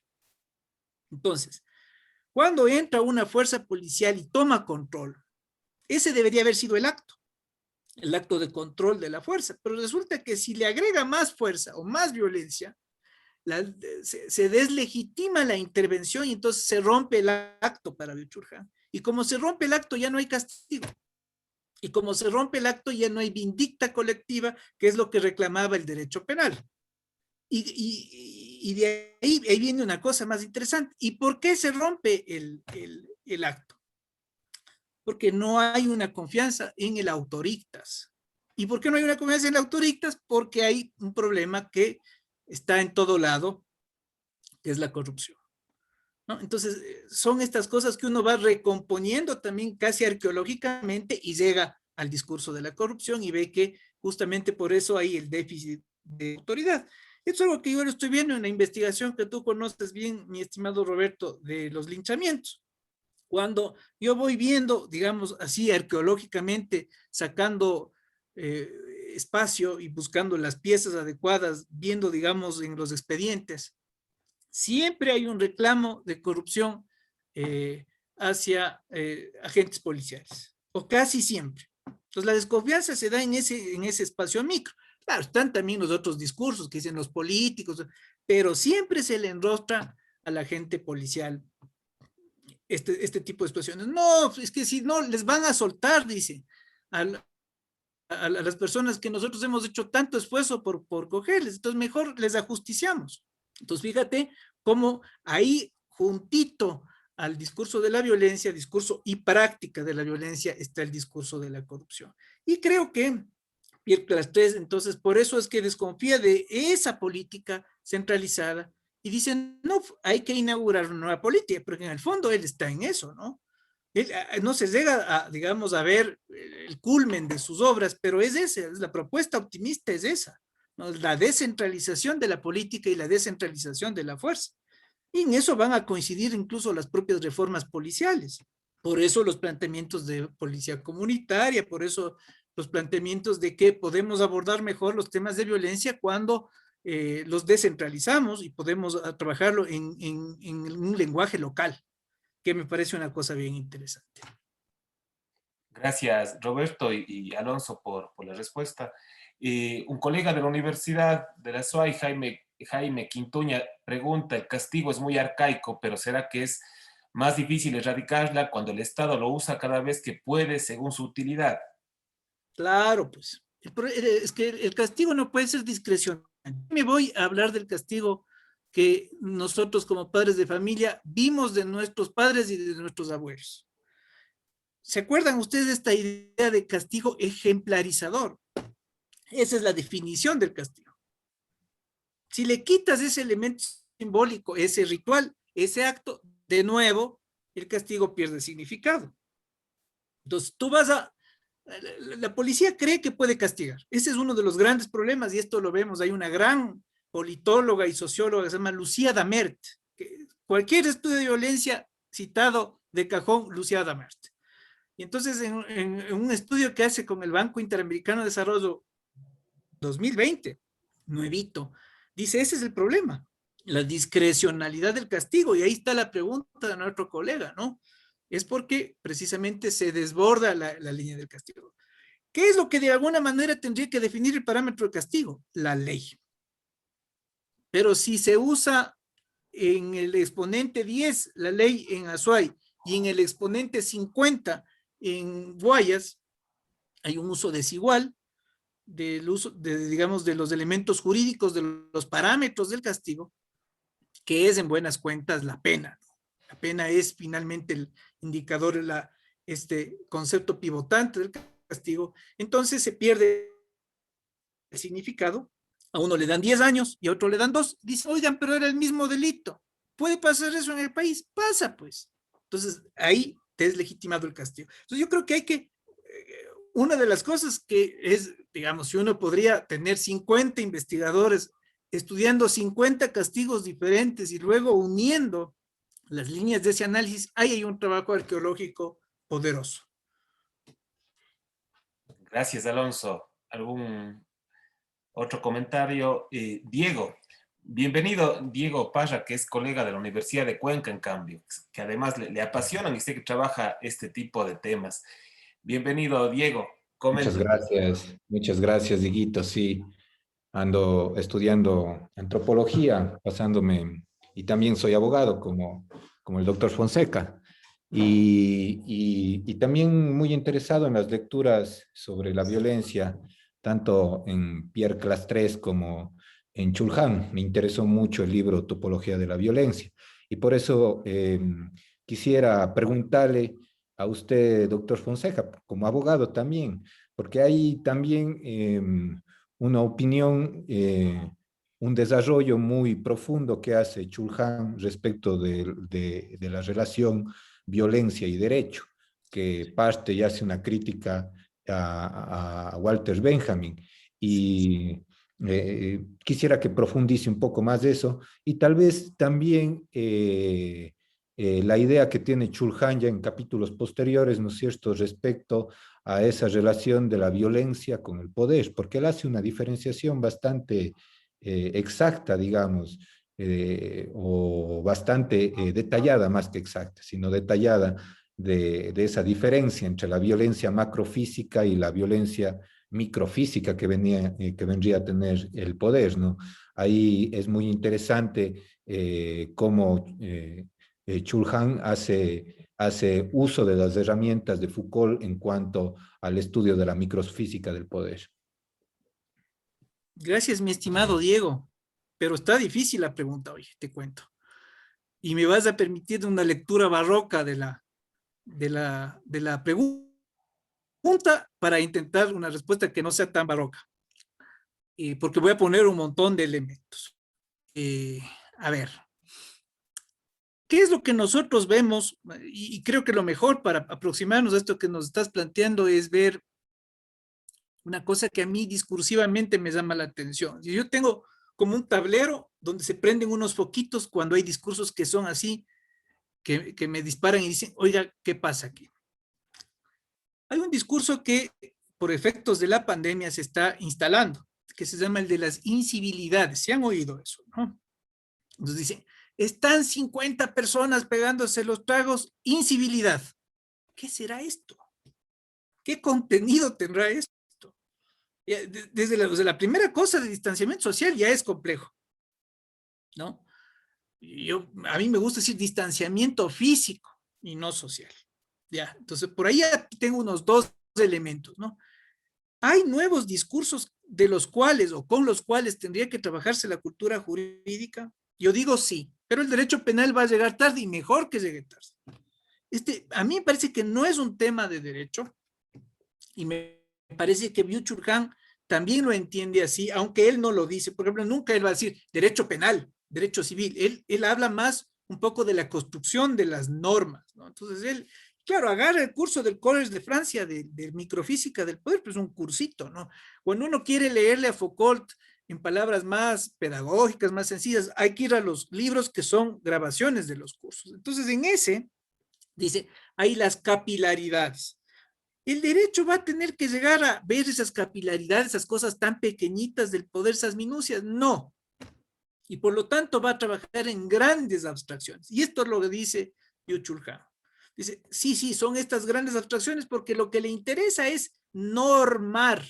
Entonces, cuando entra una fuerza policial y toma control, ese debería haber sido el acto de control de la fuerza, pero resulta que si le agrega más fuerza o más violencia, se deslegitima la intervención y entonces se rompe el acto para Byung-Chul Han. Y como se rompe el acto, ya no hay castigo. Y como se rompe el acto, ya no hay vindicta colectiva, que es lo que reclamaba el derecho penal. Y de ahí viene una cosa más interesante. ¿Y por qué se rompe el acto? Porque no hay una confianza en el autorictas. ¿Y por qué no hay una confianza en las autoridades? Porque hay un problema que está en todo lado, que es la corrupción, ¿no? Entonces, son estas cosas que uno va recomponiendo también casi arqueológicamente y llega al discurso de la corrupción y ve que justamente por eso hay el déficit de autoridad. Esto es algo que yo lo estoy viendo en la investigación que tú conoces bien, mi estimado Roberto, de los linchamientos. Cuando yo voy viendo, digamos así, arqueológicamente, sacando espacio y buscando las piezas adecuadas, viendo, digamos, en los expedientes, siempre hay un reclamo de corrupción hacia agentes policiales, o casi siempre. Entonces, la desconfianza se da en ese espacio micro. Claro, están también los otros discursos que dicen los políticos, pero siempre se le enrostra a la gente policial este tipo de situaciones. No, es que si no, les van a soltar, dice, a las personas que nosotros hemos hecho tanto esfuerzo por cogerles, entonces mejor les ajusticiamos. Entonces fíjate cómo ahí juntito al discurso de la violencia, discurso y práctica de la violencia, está el discurso de la corrupción. Y creo que Pierre Clastres, entonces, por eso es que desconfía de esa política centralizada y dicen, no, hay que inaugurar una nueva política, porque en el fondo él está en eso, ¿no? Él, no se llega a, digamos, a ver el culmen de sus obras, pero es esa, es la propuesta optimista es esa, ¿no? La descentralización de la política y la descentralización de la fuerza. Y en eso van a coincidir incluso las propias reformas policiales. Por eso los planteamientos de policía comunitaria, por eso los planteamientos de que podemos abordar mejor los temas de violencia cuando los descentralizamos y podemos trabajarlo en un lenguaje local, que me parece una cosa bien interesante. Gracias, Roberto y Alonso, por la respuesta. Un colega de la Universidad de la SUAY, Jaime Quintuña, pregunta, el castigo es muy arcaico, pero ¿será que es más difícil erradicarla cuando el Estado lo usa cada vez que puede según su utilidad? Claro, pues. Es que el castigo no puede ser discrecional. Me voy a hablar del castigo que nosotros como padres de familia vimos de nuestros padres y de nuestros abuelos. ¿Se acuerdan ustedes de esta idea de castigo ejemplarizador? Esa es la definición del castigo. Si le quitas ese elemento simbólico, ese ritual, ese acto, de nuevo, el castigo pierde significado. Entonces, tú vas a... La policía cree que puede castigar. Ese es uno de los grandes problemas y esto lo vemos. Hay una gran politóloga y socióloga que se llama Lucía Damert. Que cualquier estudio de violencia citado de cajón, Lucía Damert. Y entonces en un estudio que hace con el Banco Interamericano de Desarrollo 2020, nuevito, dice, ese es el problema, la discrecionalidad del castigo. Y ahí está la pregunta de nuestro colega, ¿no? Es porque precisamente se desborda la línea del castigo. ¿Qué es lo que de alguna manera tendría que definir el parámetro de castigo? La ley. Pero si se usa en el exponente 10, la ley en Azuay, y en el exponente 50 en Guayas, hay un uso desigual del uso, digamos, de los elementos jurídicos, de los parámetros del castigo, que es en buenas cuentas la pena. La pena es finalmente el indicador, este concepto pivotante del castigo. Entonces se pierde el significado. A uno le dan 10 años y a otro le dan 2. Dice, oigan, pero era el mismo delito. ¿Puede pasar eso en el país? Pasa, pues. Entonces, ahí deslegitimado el castigo. Entonces, yo creo que hay que, una de las cosas que es, digamos, si uno podría tener 50 investigadores estudiando 50 castigos diferentes y luego uniendo las líneas de ese análisis, ahí hay un trabajo arqueológico poderoso. Gracias, Alonso. ¿Algún otro comentario? Diego, bienvenido, Diego Parra, que es colega de la Universidad de Cuenca, en cambio, que además le apasionan y sé que trabaja este tipo de temas. Bienvenido, Diego. Muchas gracias, Dieguito. Sí, ando estudiando antropología, pasándome, y también soy abogado como el doctor Fonseca. Y también muy interesado en las lecturas sobre la violencia, tanto en Pierre Clastres como en Chulhan. Me interesó mucho el libro Topología de la Violencia. Y por eso quisiera preguntarle a usted, doctor Fonseca, como abogado también, porque hay también una opinión, un desarrollo muy profundo que hace Chul Han respecto de la relación violencia y derecho, que parte y hace una crítica a Walter Benjamin. Y quisiera que profundice un poco más de eso y tal vez también la idea que tiene Chul Han ya en capítulos posteriores, ¿no es cierto?, respecto a esa relación de la violencia con el poder, porque él hace una diferenciación bastante exacta, digamos, o bastante detallada, más que exacta, sino detallada de esa diferencia entre la violencia macrofísica y la violencia microfísica que vendría a tener el poder, ¿no? Ahí es muy interesante cómo Chul Han hace uso de las herramientas de Foucault en cuanto al estudio de la microfísica del poder. Gracias, mi estimado Diego, pero está difícil la pregunta, oye, te cuento. Y me vas a permitir una lectura barroca de la pregunta para intentar una respuesta que no sea tan barroca, porque voy a poner un montón de elementos. A ver, ¿qué es lo que nosotros vemos? Y creo que lo mejor para aproximarnos a esto que nos estás planteando es ver una cosa que a mí discursivamente me llama la atención. Yo tengo como un tablero donde se prenden unos foquitos cuando hay discursos que son así, que me disparan y dicen, oiga, ¿qué pasa aquí? Hay un discurso que por efectos de la pandemia se está instalando, que se llama el de las incivilidades. ¿Se han oído eso, no? Entonces dicen, están 50 personas pegándose los tragos, incivilidad. ¿Qué será esto? ¿Qué contenido tendrá esto? Desde la primera cosa de distanciamiento social ya es complejo, ¿no? A mí me gusta decir distanciamiento físico y no social. Ya, entonces por ahí ya tengo unos dos elementos, ¿no? Hay nuevos discursos de los cuales o con los cuales tendría que trabajarse la cultura jurídica. Yo digo sí, pero el derecho penal va a llegar tarde y mejor que llegue tarde. A mí me parece que no es un tema de derecho y me parece que Byung-Chul Han también lo entiende así, aunque él no lo dice. Por ejemplo, nunca él va a decir derecho penal, derecho civil. Él habla más un poco de la construcción de las normas, ¿no? Entonces él, claro, agarra el curso del College de Francia de microfísica del poder, pues un cursito, ¿no? Cuando uno quiere leerle a Foucault en palabras más pedagógicas, más sencillas, hay que ir a los libros que son grabaciones de los cursos. Entonces en ese, dice, hay las capilaridades. El derecho va a tener que llegar a ver esas capilaridades, esas cosas tan pequeñitas del poder, esas minucias. No. Y por lo tanto va a trabajar en grandes abstracciones. Y esto es lo que dice Byung-Chul Han. Dice, sí, son estas grandes abstracciones porque lo que le interesa es normar.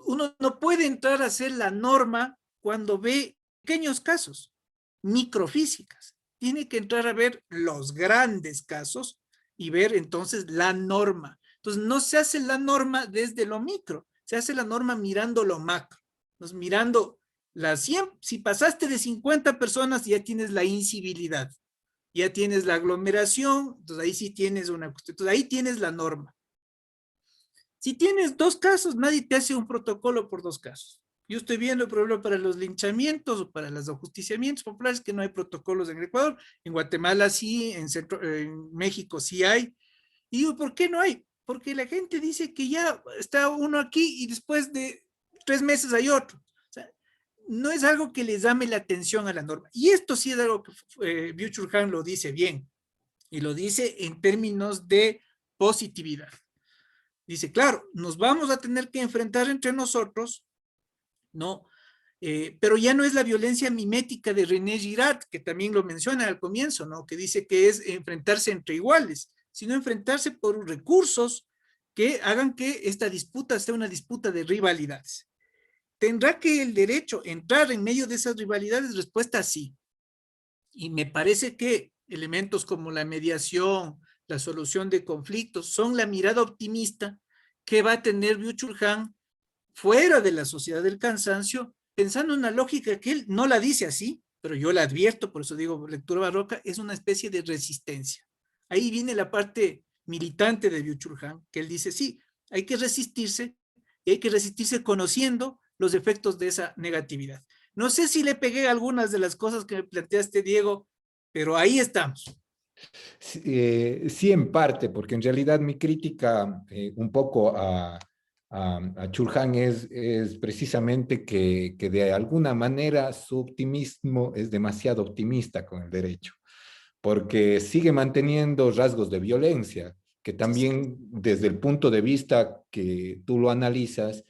Uno no puede entrar a hacer la norma cuando ve pequeños casos, microfísicas. Tiene que entrar a ver los grandes casos y ver entonces la norma. Entonces no se hace la norma desde lo micro, se hace la norma mirando lo macro. Entonces mirando las 100, si pasaste de 50 personas ya tienes la incivilidad, ya tienes la aglomeración, entonces ahí sí tienes una cuestión, entonces ahí tienes la norma. Si tienes 2 casos, nadie te hace un protocolo por 2 casos. Yo estoy viendo, por ejemplo, para los linchamientos o para los ajusticiamientos populares que no hay protocolos en Ecuador. En Guatemala sí, en México sí hay. Y digo, ¿por qué no hay? Porque la gente dice que ya está uno aquí y después de 3 meses hay otro. O sea, no es algo que les llame la atención a la norma. Y esto sí es algo que Byung-Chul Han lo dice bien. Y lo dice en términos de positividad. Dice, claro, nos vamos a tener que enfrentar entre nosotros, ¿no? Pero ya no es la violencia mimética de René Girard, que también lo menciona al comienzo, ¿no? Que dice que es enfrentarse entre iguales, sino enfrentarse por recursos que hagan que esta disputa sea una disputa de rivalidades. ¿Tendrá que el derecho entrar en medio de esas rivalidades? Respuesta sí. Y me parece que elementos como la mediación, la solución de conflictos, son la mirada optimista que va a tener Byung-Chul Han fuera de la sociedad del cansancio, pensando en una lógica que él no la dice así, pero yo la advierto, por eso digo lectura barroca, es una especie de resistencia. Ahí viene la parte militante de Byung-Chul Han, que él dice, sí, hay que resistirse, y hay que resistirse conociendo los efectos de esa negatividad. No sé si le pegué algunas de las cosas que me planteaste, Diego, pero ahí estamos. Sí, sí, en parte, porque en realidad mi crítica un poco a Chulhan es precisamente que de alguna manera su optimismo es demasiado optimista con el derecho, porque sigue manteniendo rasgos de violencia, que también desde el punto de vista que tú lo analizas,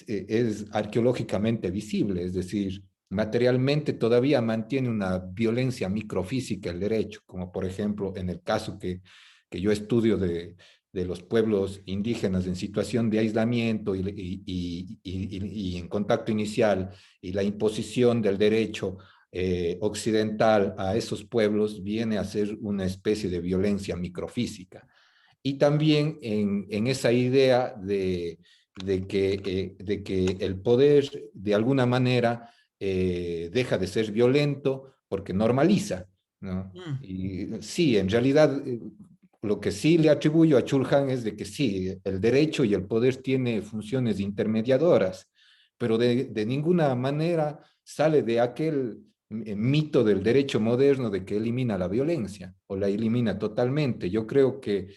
es arqueológicamente visible, es decir, materialmente todavía mantiene una violencia microfísica el derecho, como por ejemplo en el caso que yo estudio de los pueblos indígenas en situación de aislamiento y en contacto inicial y la imposición del derecho occidental a esos pueblos viene a ser una especie de violencia microfísica. Y también en esa idea de que el poder de alguna manera deja de ser violento porque normaliza, ¿no? Y sí, en realidad lo que sí le atribuyo a Chulhan es de que sí, el derecho y el poder tiene funciones intermediadoras, pero de ninguna manera sale de aquel mito del derecho moderno de que elimina la violencia o la elimina totalmente. Yo creo que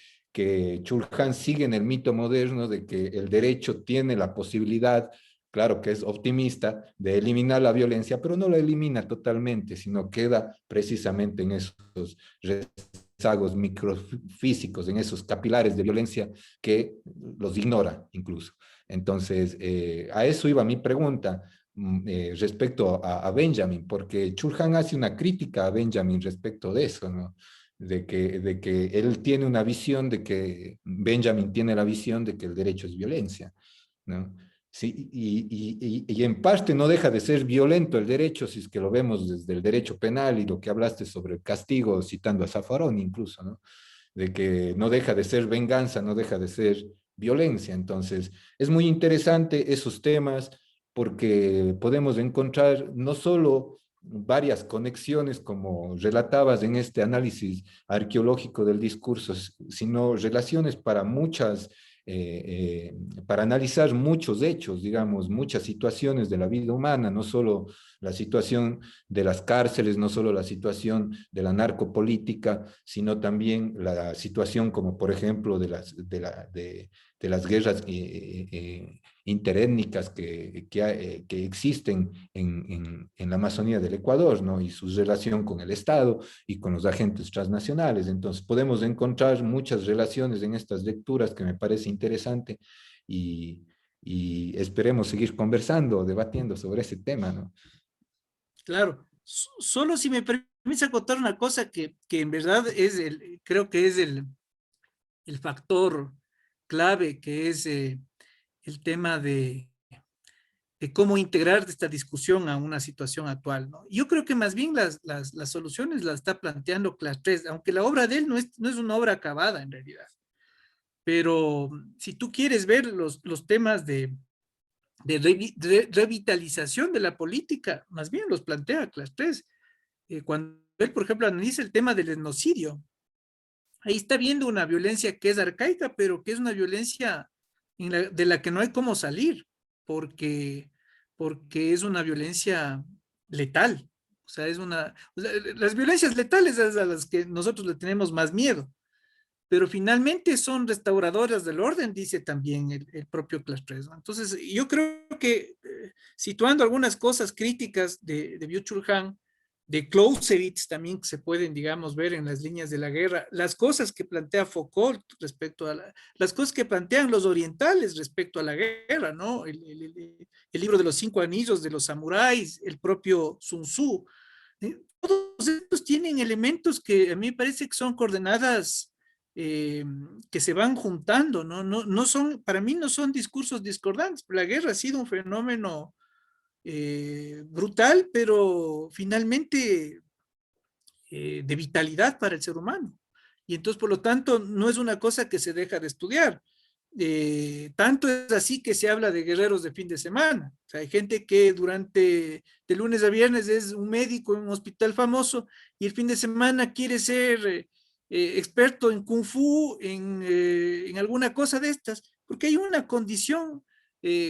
Chulhan sigue en el mito moderno de que el derecho tiene la posibilidad, claro que es optimista, de eliminar la violencia, pero no la elimina totalmente, sino queda precisamente en esos rezagos microfísicos, en esos capilares de violencia que los ignora incluso. Entonces, a eso iba mi pregunta respecto a Benjamin, porque Chulhan hace una crítica a Benjamin respecto de eso, ¿no? De que él tiene una visión, de que Benjamin tiene la visión de que el derecho es violencia, ¿no? Sí, y en parte no deja de ser violento el derecho, si es que lo vemos desde el derecho penal y lo que hablaste sobre el castigo, citando a Zaffaroni incluso, ¿no? De que no deja de ser venganza, no deja de ser violencia. Entonces, es muy interesante esos temas porque podemos encontrar no solo varias conexiones, como relatabas en este análisis arqueológico del discurso, sino relaciones para muchas, para analizar muchos hechos, digamos, muchas situaciones de la vida humana, no solo la situación de las cárceles, no solo la situación de la narcopolítica, sino también la situación como por ejemplo de las guerras interétnicas que existen en la Amazonía del Ecuador, ¿no? Y su relación con el Estado y con los agentes transnacionales. Entonces podemos encontrar muchas relaciones en estas lecturas que me parece interesante y esperemos seguir conversando, debatiendo sobre ese tema, ¿no? Claro, solo si me permites acotar una cosa que en verdad es creo que es el factor clave, que es el tema de cómo integrar esta discusión a una situación actual, ¿no? Yo creo que más bien las soluciones las está planteando Clastres, aunque la obra de él no es una obra acabada en realidad. Pero si tú quieres ver los temas de revitalización de la política, más bien los plantea Clastres. Cuando él, por ejemplo, analiza el tema del etnocidio, ahí está viendo una violencia que es arcaica, pero que es una violencia de la que no hay cómo salir, porque, porque es una violencia letal. O sea, o sea, las violencias letales es a las que nosotros le tenemos más miedo, pero finalmente son restauradoras del orden, dice también el propio Clastres, ¿no? Entonces, yo creo que situando algunas cosas críticas de Byung-Chul Han, de Clausewitz también que se pueden, digamos, ver en las líneas de la guerra, las cosas que plantea Foucault respecto a las cosas que plantean los orientales respecto a la guerra, ¿no? El libro de los 5 anillos de los samuráis, el propio Sun Tzu, todos estos tienen elementos que a mí me parece que son coordenadas que se van juntando, ¿no? No son, para mí no son discursos discordantes. La guerra ha sido un fenómeno brutal, pero finalmente de vitalidad para el ser humano. Y entonces, por lo tanto, no es una cosa que se deja de estudiar. Tanto es así que se habla de guerreros de fin de semana. O sea, hay gente que durante de lunes a viernes es un médico en un hospital famoso y el fin de semana quiere ser experto en kung fu, en alguna cosa de estas. porque hay una condición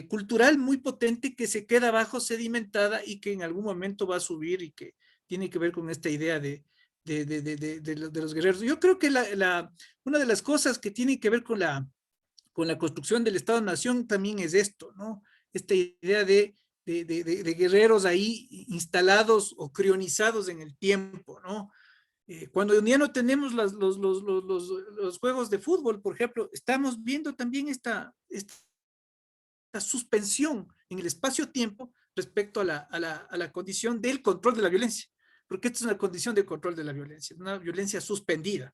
cultural muy potente que se queda abajo sedimentada y que en algún momento va a subir y que tiene que ver con esta idea de los guerreros. Yo creo que una de las cosas que tiene que ver con la construcción del Estado-Nación también es esto, ¿no? Esta idea de guerreros ahí instalados o crionizados en el tiempo, ¿no? Cuando ya no tenemos los juegos de fútbol, por ejemplo, estamos viendo también esta suspensión en el espacio-tiempo respecto a la condición del control de la violencia, porque esta es una condición de control de la violencia, una violencia suspendida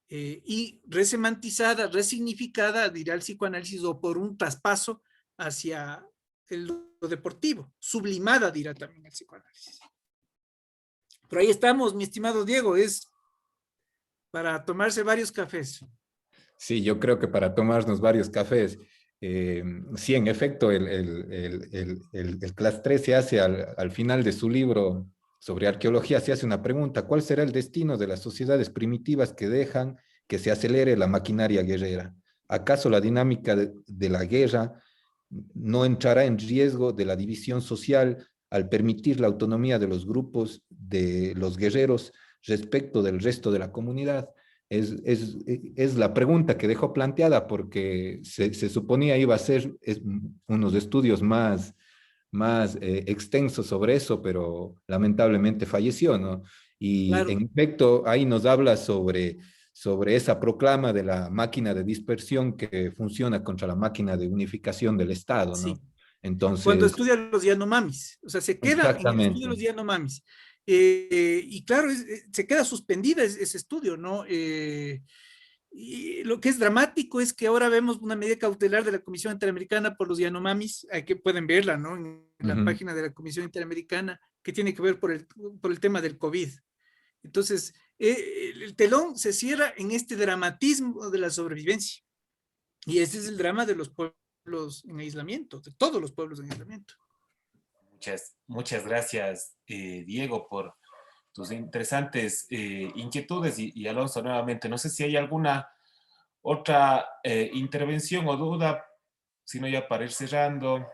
y resemantizada, resignificada, dirá el psicoanálisis, o por un traspaso hacia lo deportivo, sublimada, dirá también el psicoanálisis. Pero ahí estamos, mi estimado Diego, es para tomarse varios cafés. Sí, yo creo que para tomarnos varios cafés, sí, en efecto, el Class 3 se hace al final de su libro sobre arqueología, se hace una pregunta: ¿cuál será el destino de las sociedades primitivas que dejan que se acelere la maquinaria guerrera? ¿Acaso la dinámica de la guerra no entrará en riesgo de la división social al permitir la autonomía de los grupos de los guerreros respecto del resto de la comunidad? Es la pregunta que dejó planteada, porque se suponía iba a ser unos estudios más extensos sobre eso, pero lamentablemente falleció, ¿no? Y Claro, en efecto, ahí nos habla sobre esa proclama de la máquina de dispersión que funciona contra la máquina de unificación del Estado, ¿no? sí. Cuando Entonces, estudia los Yanomamis, o sea, se queda en el estudio de exactamente. los Yanomamis. Y claro, se queda suspendida ese estudio, ¿no? Y lo que es dramático es que ahora vemos una medida cautelar de la Comisión Interamericana por los Yanomamis, que pueden verla, ¿no? En la Ujú. página de la Comisión Interamericana, que tiene que ver por el tema del COVID. Entonces, el telón se cierra en este dramatismo de la sobrevivencia. Y ese es el drama de los pueblos en aislamiento, de todos los pueblos en aislamiento. Muchas gracias, Diego, por tus interesantes inquietudes y Alonso nuevamente. No sé si hay alguna otra intervención o duda, si no ya para ir cerrando.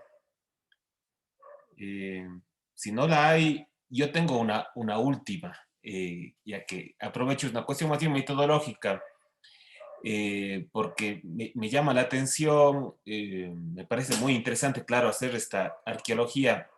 Eh, si no la hay, yo tengo una última, ya que aprovecho, una cuestión más bien metodológica, porque me llama la atención, me parece muy interesante, claro, hacer esta arqueología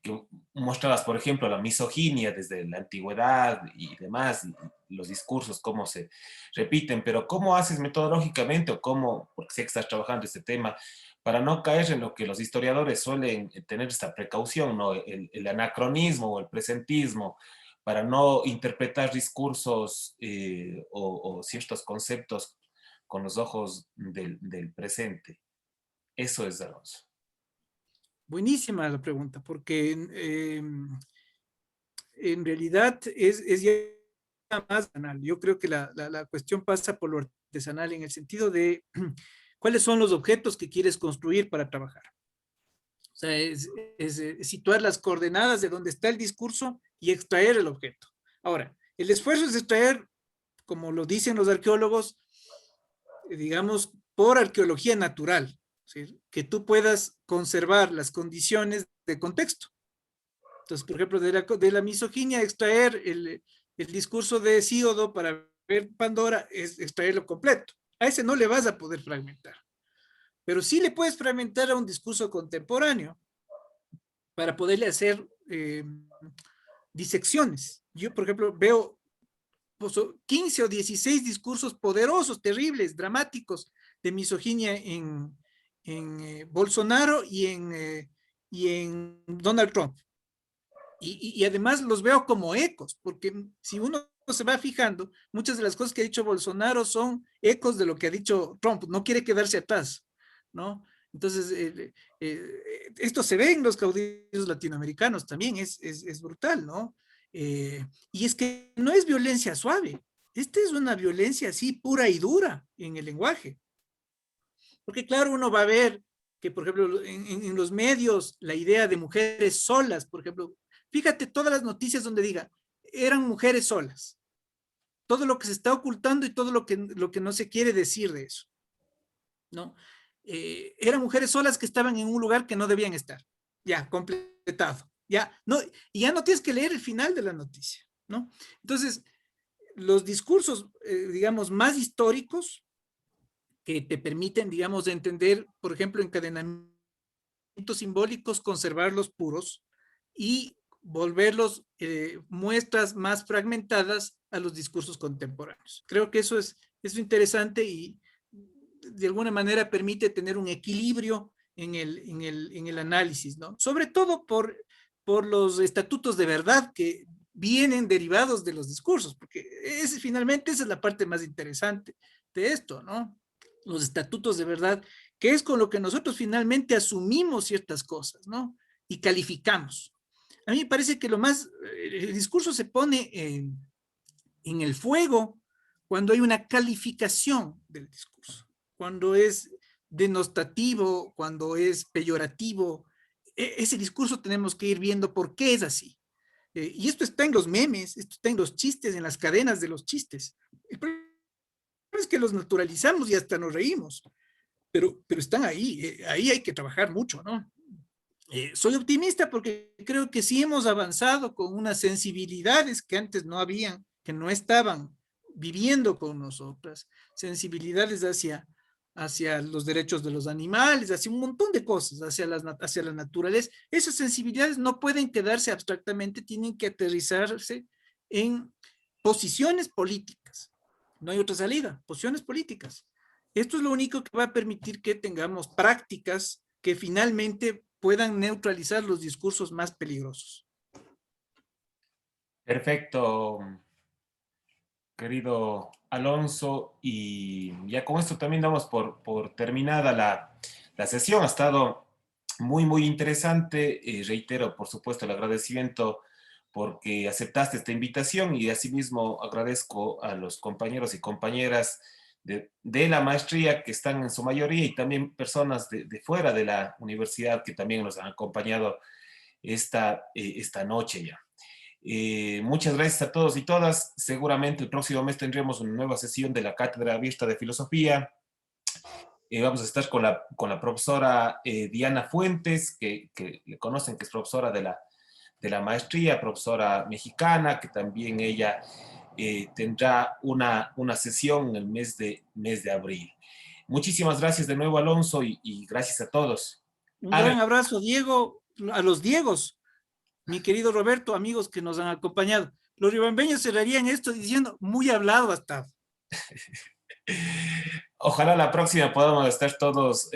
que mostrabas, por ejemplo, la misoginia desde la antigüedad y demás, y los discursos, cómo se repiten, pero ¿cómo haces metodológicamente o cómo, porque sé que estás trabajando este tema, para no caer en lo que los historiadores suelen tener esta precaución, ¿no? El anacronismo o el presentismo, para no interpretar discursos o ciertos conceptos con los ojos del presente? Eso es, Alonso. Buenísima la pregunta, porque en realidad es ya más artesanal. Yo creo que la cuestión pasa por lo artesanal en el sentido de cuáles son los objetos que quieres construir para trabajar. O sea, es situar las coordenadas de donde está el discurso y extraer el objeto. Ahora, el esfuerzo es extraer, como lo dicen los arqueólogos, digamos, por arqueología natural, ¿sí? Que tú puedas conservar las condiciones de contexto. Entonces, por ejemplo, de la misoginia, extraer el discurso de Hesíodo para ver Pandora es extraerlo completo. A ese no le vas a poder fragmentar, pero sí le puedes fragmentar a un discurso contemporáneo para poderle hacer disecciones. Yo, por ejemplo, veo 15 o 16 discursos poderosos, terribles, dramáticos de misoginia en Bolsonaro y en Donald Trump. Y además los veo como ecos, porque si uno se va fijando, muchas de las cosas que ha dicho Bolsonaro son ecos de lo que ha dicho Trump, no quiere quedarse atrás, ¿no? Entonces, esto se ve en los caudillos latinoamericanos también, es brutal, ¿no? Y es que no es violencia suave, esta es una violencia así pura y dura en el lenguaje. Porque claro, uno va a ver que, por ejemplo, en los medios, la idea de mujeres solas, por ejemplo, fíjate todas las noticias donde diga, eran mujeres solas. Todo lo que se está ocultando y todo lo que no se quiere decir de eso. ¿no? Eran mujeres solas que estaban en un lugar que no debían estar. Ya, completado. Ya no, y ya no tienes que leer el final de la noticia, ¿no? Entonces, los discursos, digamos, más históricos que te permiten, digamos, de entender, por ejemplo, encadenamientos simbólicos, conservarlos puros y volverlos muestras más fragmentadas a los discursos contemporáneos. Creo que eso es interesante y de alguna manera permite tener un equilibrio en el análisis, ¿no? Sobre todo por los estatutos de verdad que vienen derivados de los discursos, porque finalmente esa es la parte más interesante de esto, ¿no? Los estatutos de verdad, que es con lo que nosotros finalmente asumimos ciertas cosas, ¿no? Y calificamos. A mí me parece que el discurso se pone en el fuego cuando hay una calificación del discurso, cuando es denostativo, cuando es peyorativo. Ese discurso tenemos que ir viendo por qué es así. Y esto está en los memes, esto está en los chistes, en las cadenas de los chistes. El problema es que los naturalizamos y hasta nos reímos, pero están ahí, ahí hay que trabajar mucho, ¿no? Soy optimista porque creo que sí hemos avanzado con unas sensibilidades que antes no habían, que no estaban viviendo con nosotras, sensibilidades hacia los derechos de los animales, hacia un montón de cosas, hacia la naturaleza. Esas sensibilidades no pueden quedarse abstractamente, tienen que aterrizarse en posiciones políticas. No hay otra salida, posiciones políticas. Esto es lo único que va a permitir que tengamos prácticas que finalmente puedan neutralizar los discursos más peligrosos. Perfecto, querido Alonso, y ya con esto también damos por terminada la sesión. Ha estado muy, muy interesante. Reitero, por supuesto, el agradecimiento porque aceptaste esta invitación y asimismo agradezco a los compañeros y compañeras de la maestría que están en su mayoría y también personas de fuera de la universidad que también nos han acompañado esta noche ya. Muchas gracias a todos y todas. Seguramente el próximo mes tendremos una nueva sesión de la Cátedra Abierta de Filosofía. Vamos a estar con la profesora Diana Fuentes, que le conocen, que es profesora de la maestría, profesora mexicana, que también ella tendrá una sesión en el mes de abril. Muchísimas gracias de nuevo, Alonso, y gracias a todos. Un gran abrazo, Diego, a los Diegos, mi querido Roberto, amigos que nos han acompañado. Los riobambeños cerrarían esto diciendo, muy hablado hasta. Ojalá la próxima podamos estar todos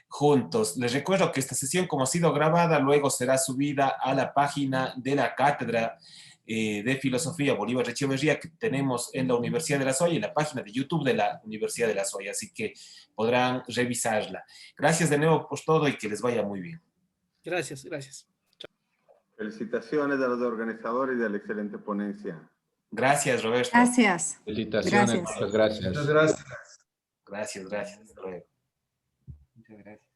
juntos. Les recuerdo que esta sesión, como ha sido grabada, luego será subida a la página de la Cátedra de Filosofía Bolívar Echeverría que tenemos en la Universidad de La Soya, en la página de YouTube de la Universidad de La Soya, así que podrán revisarla. Gracias de nuevo por todo y que les vaya muy bien. Gracias, gracias. Felicitaciones a los organizadores de la excelente ponencia. Gracias, Roberto. Gracias. Felicitaciones, muchas gracias. Muchas gracias. Gracias. Hasta luego. Muchas gracias.